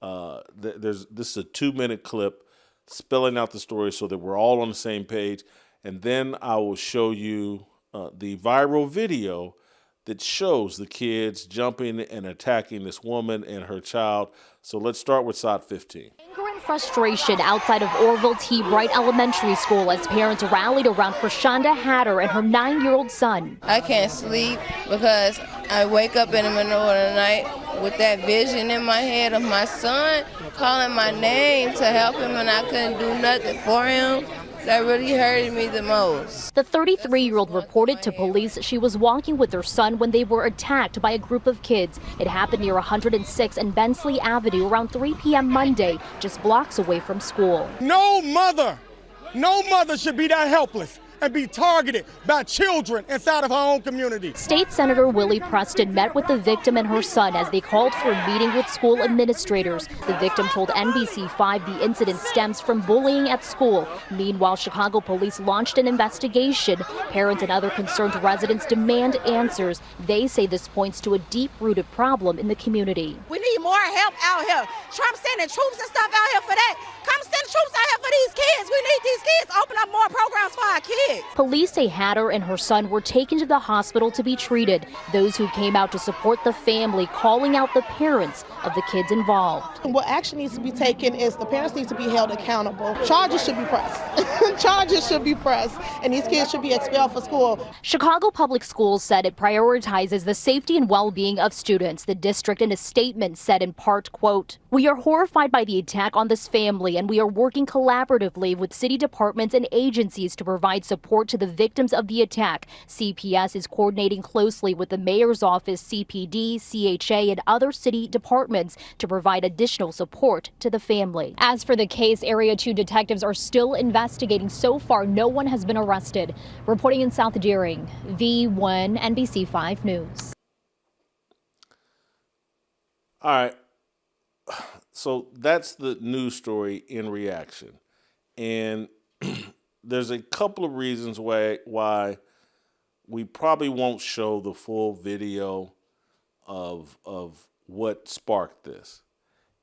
This is a 2-minute clip spelling out the story so that we're all on the same page. And then I will show you the viral video that shows the kids jumping and attacking this woman and her child. So let's start with SOT 15. Anger and frustration outside of Orville T. Bright Elementary School as parents rallied around Prashonda Hatter and her 9-year-old son. I can't sleep because I wake up in the middle of the night with that vision in my head of my son calling my name to help him, and I couldn't do nothing for him. That really hurted me the most. The 33-year-old reported to police she was walking with her son when they were attacked by a group of kids. It happened near 106 and Bensley Avenue around 3 p.m. Monday, just blocks away from school. No mother should be that helpless and be targeted by children inside of her own community. State Senator Willie Preston met with the victim and her son as they called for a meeting with school administrators. The victim told NBC5 the incident stems from bullying at school. Meanwhile, Chicago police launched an investigation. Parents and other concerned residents demand answers. They say this points to a deep-rooted problem in the community. We need more help out here. Trump sending troops and stuff out here for that. Come send troops out here for these kids. We need these kids. Open up more programs for our kids. Police say Hatter and her son were taken to the hospital to be treated. Those who came out to support the family calling out the parents of the kids involved. What action needs to be taken is the parents need to be held accountable. Charges should be pressed. Charges should be pressed, and these kids should be expelled from school. Chicago Public Schools said it prioritizes the safety and well-being of students. The district in a statement said in part, quote, "We are horrified by the attack on this family, and we are working collaboratively with city departments and agencies to provide support to the victims of the attack. CPS is coordinating closely with the mayor's office, CPD, CHA, and other city departments to provide additional support to the family." As for the case, Area 2 detectives are still investigating. So far, no one has been arrested. Reporting in South Deering, V1 NBC5 News. All right. So that's the news story in reaction. And there's a couple of reasons why we probably won't show the full video of what sparked this.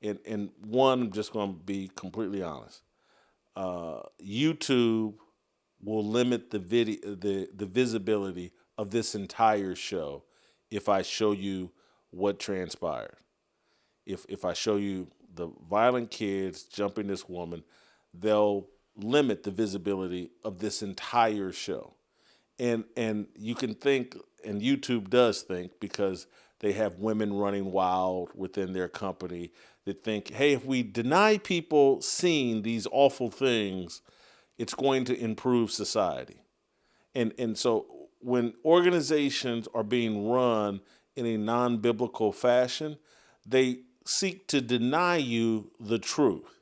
And one, I'm just going to be completely honest. YouTube will limit the visibility of this entire show if I show you what transpired. If I show you the violent kids jumping this woman, they'll limit the visibility of this entire show. And you can think, and YouTube does think, because they have women running wild within their company, that think, hey, if we deny people seeing these awful things, it's going to improve society. And so when organizations are being run in a non-biblical fashion, they seek to deny you the truth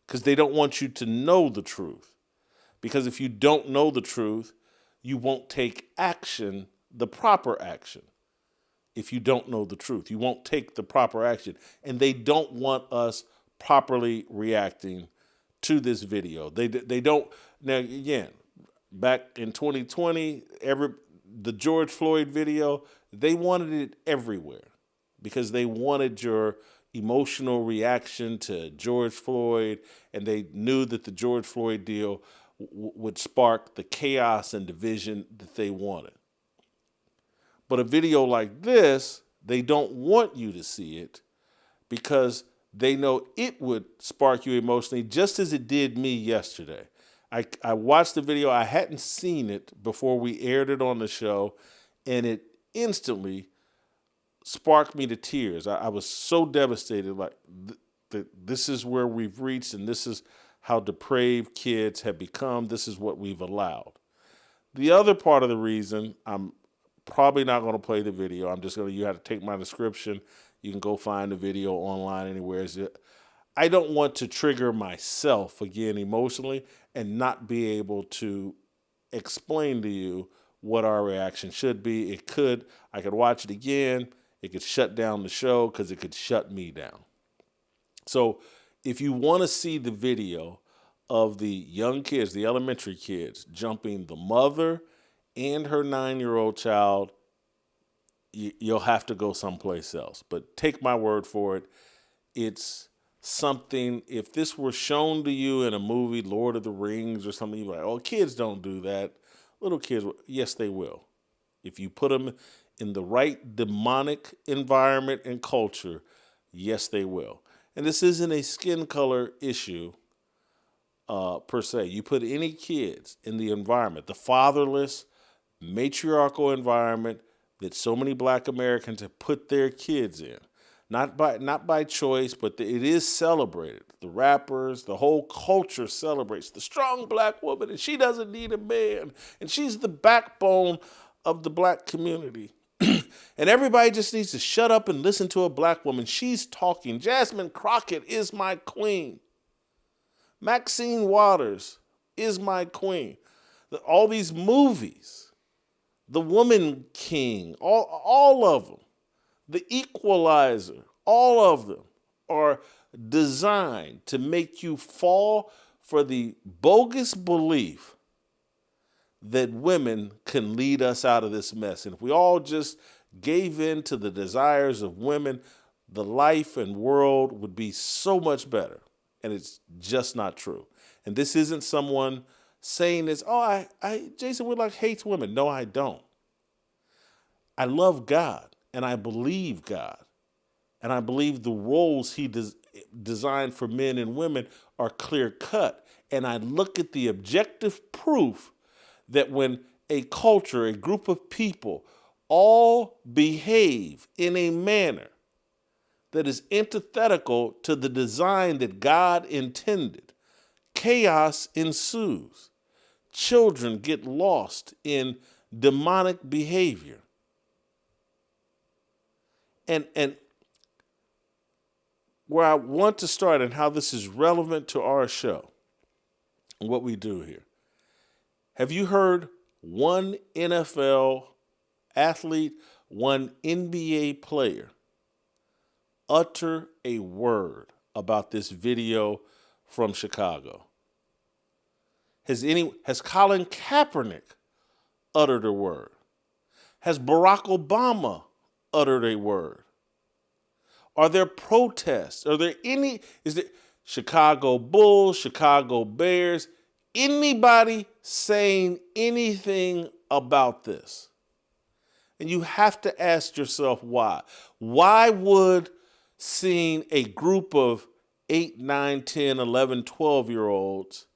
because they don't want you to know the truth. Because if you don't know the truth, you won't take action, the proper action. If you don't know the truth, you won't take the proper action. And they don't want us properly reacting to this video. They don't. Now, again, back in 2020, the George Floyd video, they wanted it everywhere because they wanted your emotional reaction to George Floyd, and they knew that the George Floyd deal would spark the chaos and division that they wanted. But a video like this, they don't want you to see it because they know it would spark you emotionally just as it did me yesterday. I watched the video. I hadn't seen it before we aired it on the show, and it instantly sparked me to tears. I was so devastated, like this is where we've reached, and this is how depraved kids have become. This is what we've allowed. The other part of the reason I'm probably not going to play the video, you have to take my description. You can go find the video online anywhere. I don't want to trigger myself again emotionally and not be able to explain to you what our reaction should be. I could watch it again. It could shut down the show because it could shut me down. So if you want to see the video of the young kids, the elementary kids, jumping the mother and her 9-year-old child, you'll have to go someplace else. But take my word for it. It's something, if this were shown to you in a movie, Lord of the Rings or something, you'd be like, oh, kids don't do that. Little kids, yes, they will. If you put them in the right demonic environment and culture, yes, they will. And this isn't a skin color issue per se. You put any kids in the environment, the fatherless, matriarchal environment that so many Black Americans have put their kids in, not by choice, but it is celebrated. The rappers, the whole culture celebrates the strong Black woman, and she doesn't need a man, and she's the backbone of the Black community. And everybody just needs to shut up and listen to a Black woman. She's talking. Jasmine Crockett is my queen. Maxine Waters is my queen. All these movies, The Woman King, all of them, The Equalizer, all of them are designed to make you fall for the bogus belief that women can lead us out of this mess. And if we all just gave in to the desires of women, the life and world would be so much better. And it's just not true. And this isn't someone saying this, oh, Jason Whitlock hates women. No, I don't. I love God, and I believe God. And I believe the roles he designed for men and women are clear cut. And I look at the objective proof that when a culture, a group of people, all behave in a manner that is antithetical to the design that God intended, chaos ensues. Children get lost in demonic behavior. And where I want to start and how this is relevant to our show and what we do here. Have you heard one NFL athlete, one NBA player utter a word about this video from Chicago? Has Colin Kaepernick uttered a word? Has Barack Obama uttered a word? Are there protests? Is there Chicago Bulls, Chicago Bears, anybody saying anything about this? And you have to ask yourself why. Why would seeing a group of 8, 9, 10, 11, 12-year-olds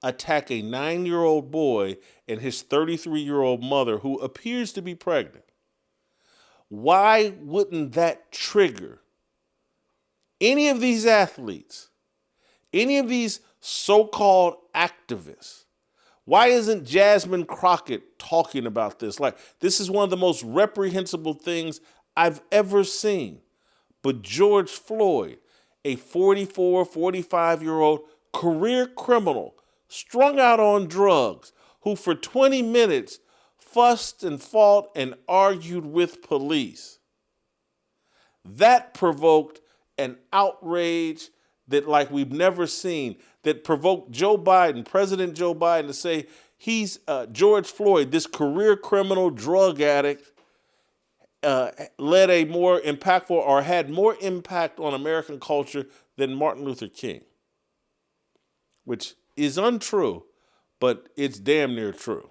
attack a 9-year-old boy and his 33-year-old mother who appears to be pregnant? Why wouldn't that trigger any of these athletes, any of these so-called activists? Why isn't Jasmine Crockett talking about this? Like, this is one of the most reprehensible things I've ever seen. But George Floyd, a 44, 45-year-old career criminal, strung out on drugs, who for 20 minutes fussed and fought and argued with police. That provoked an outrage that like we've never seen, that provoked President Joe Biden, to say he's George Floyd, this career criminal drug addict, led a more impactful or had more impact on American culture than Martin Luther King, which is untrue, but it's damn near true.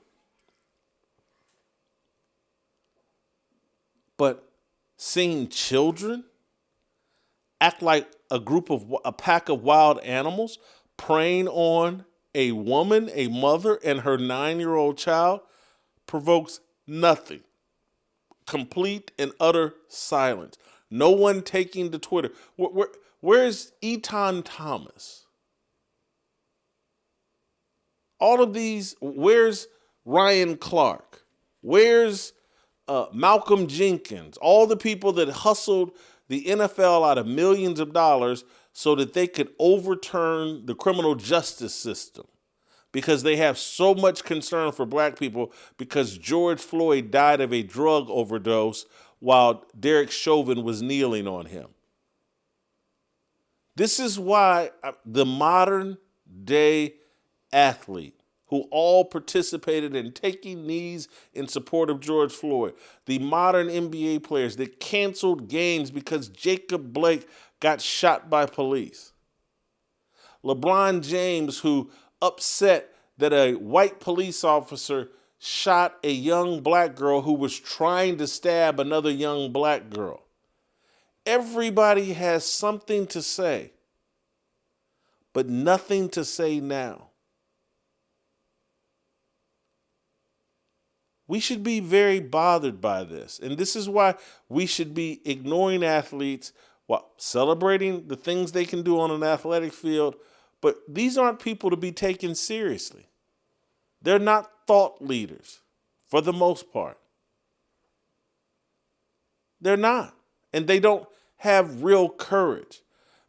But seeing children act like a pack of wild animals preying on a woman, a mother, and her 9-year-old child provokes nothing. Complete and utter silence. No one taking to Twitter. Where's Eton Thomas? All of these, where's Ryan Clark? Where's Malcolm Jenkins? All the people that hustled the NFL out of millions of dollars so that they could overturn the criminal justice system because they have so much concern for black people because George Floyd died of a drug overdose while Derek Chauvin was kneeling on him. This is why the modern day athlete who all participated in taking knees in support of George Floyd, the modern NBA players that canceled games because Jacob Blake got shot by police, LeBron James, who upset that a white police officer shot a young black girl who was trying to stab another young black girl. Everybody has something to say, but nothing to say now. We should be very bothered by this. And this is why we should be ignoring athletes while celebrating the things they can do on an athletic field. But these aren't people to be taken seriously. They're not thought leaders for the most part. They're not. And they don't have real courage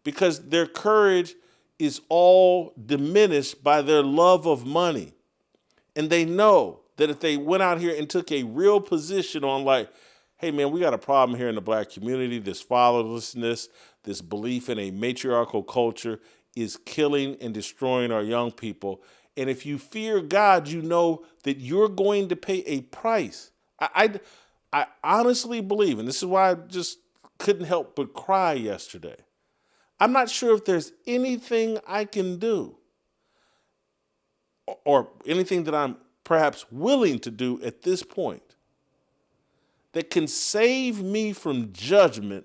because their courage is all diminished by their love of money. And they know that if they went out here and took a real position on like, hey man, we got a problem here in the black community, this fatherlessness, this belief in a matriarchal culture is killing and destroying our young people. And if you fear God, you know that you're going to pay a price. I honestly believe, and this is why I just couldn't help but cry yesterday. I'm not sure if there's anything I can do or anything that I'm perhaps willing to do at this point that can save me from judgment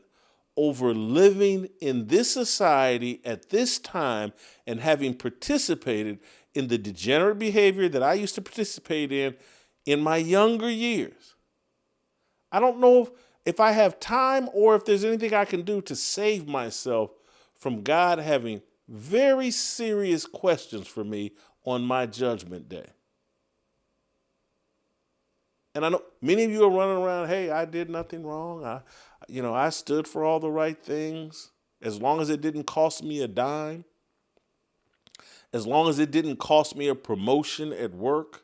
over living in this society at this time and having participated in the degenerate behavior that I used to participate in my younger years. I don't know if I have time or if there's anything I can do to save myself from God having very serious questions for me on my judgment day. And I know many of you are running around, hey, I did nothing wrong. I stood for all the right things as long as it didn't cost me a dime, as long as it didn't cost me a promotion at work.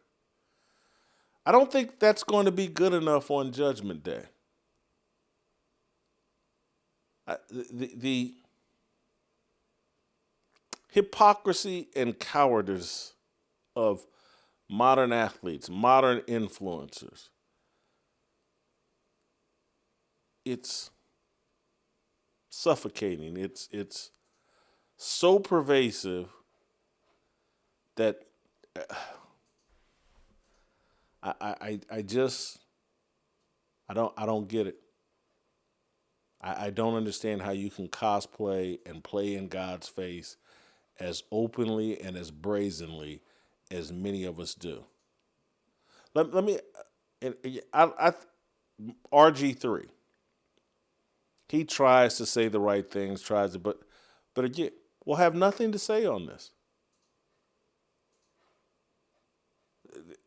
I don't think that's going to be good enough on Judgment Day. The hypocrisy and cowardice of modern athletes, modern influencers. It's suffocating. It's so pervasive that I I don't get it. I don't understand how you can cosplay and play in God's face as openly and as brazenly as many of us do. Let me, RG3. He tries to say the right things, but again, we'll have nothing to say on this.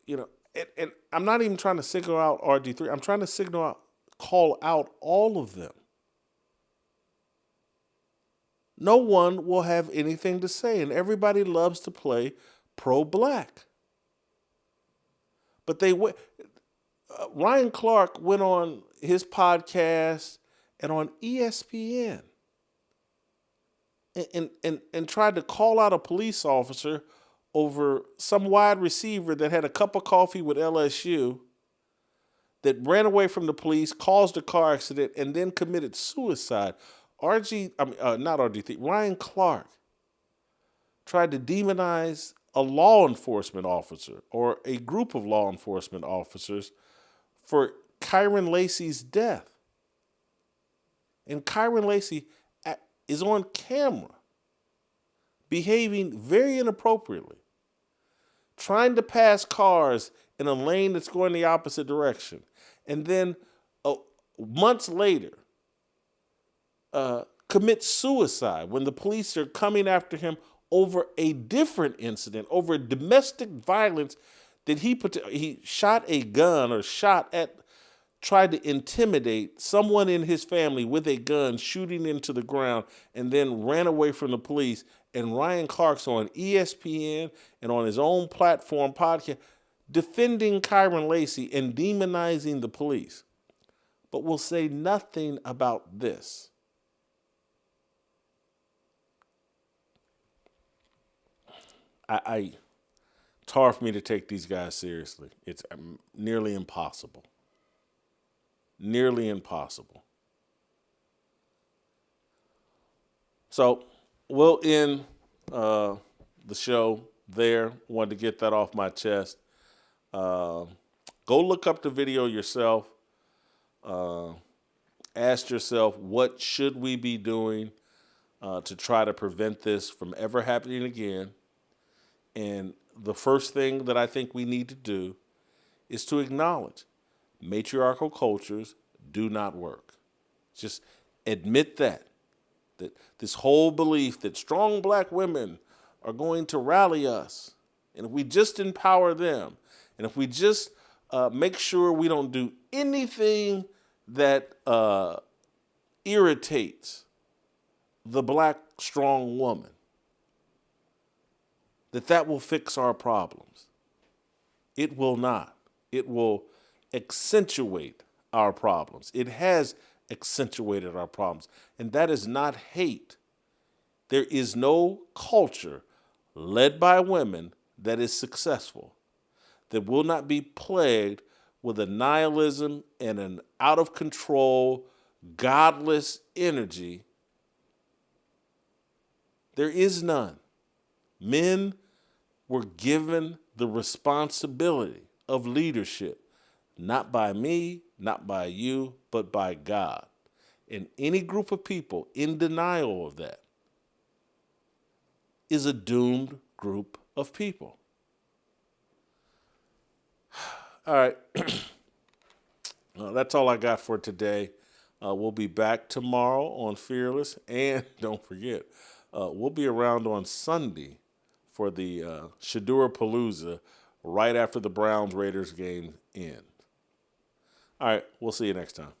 You know, and I'm not even trying to single out RG3. I'm trying to call out all of them. No one will have anything to say, and everybody loves to play pro-black. But Ryan Clark went on his podcast and on ESPN and tried to call out a police officer over some wide receiver that had a cup of coffee with LSU, that ran away from the police, caused a car accident, and then committed suicide. Ryan Clark tried to demonize a law enforcement officer or a group of law enforcement officers for Kyron Lacey's death. And Kyron Lacey is on camera behaving very inappropriately, trying to pass cars in a lane that's going the opposite direction. And then months later, commit suicide when the police are coming after him over a different incident, over domestic violence that he shot a gun or tried to intimidate someone in his family with a gun, shooting into the ground, and then ran away from the police. And Ryan Clark's on ESPN and on his own platform podcast defending Kyron Lacey and demonizing the police, but will say nothing about this. It's hard for me to take these guys seriously. It's nearly impossible. Nearly impossible. So we'll end the show there. Wanted to get that off my chest. Go look up the video yourself. Ask yourself, what should we be doing to try to prevent this from ever happening again? And the first thing that I think we need to do is to acknowledge matriarchal cultures do not work. Just admit that this whole belief that strong black women are going to rally us, and if we just empower them, and if we just make sure we don't do anything that irritates the black strong woman, that will fix our problems. It will not. It will accentuate our problems. It has accentuated our problems. And that is not hate. There is no culture led by women that is successful, that will not be plagued with a nihilism and an out of control, godless energy. There is none. Men were given the responsibility of leadership, not by me, not by you, but by God. And any group of people in denial of that is a doomed group of people. All right. That's all I got for today. We'll be back tomorrow on Fearless. And don't forget, we'll be around on Sunday for the Shedeur Palooza right after the Browns-Raiders game ends. All right, we'll see you next time.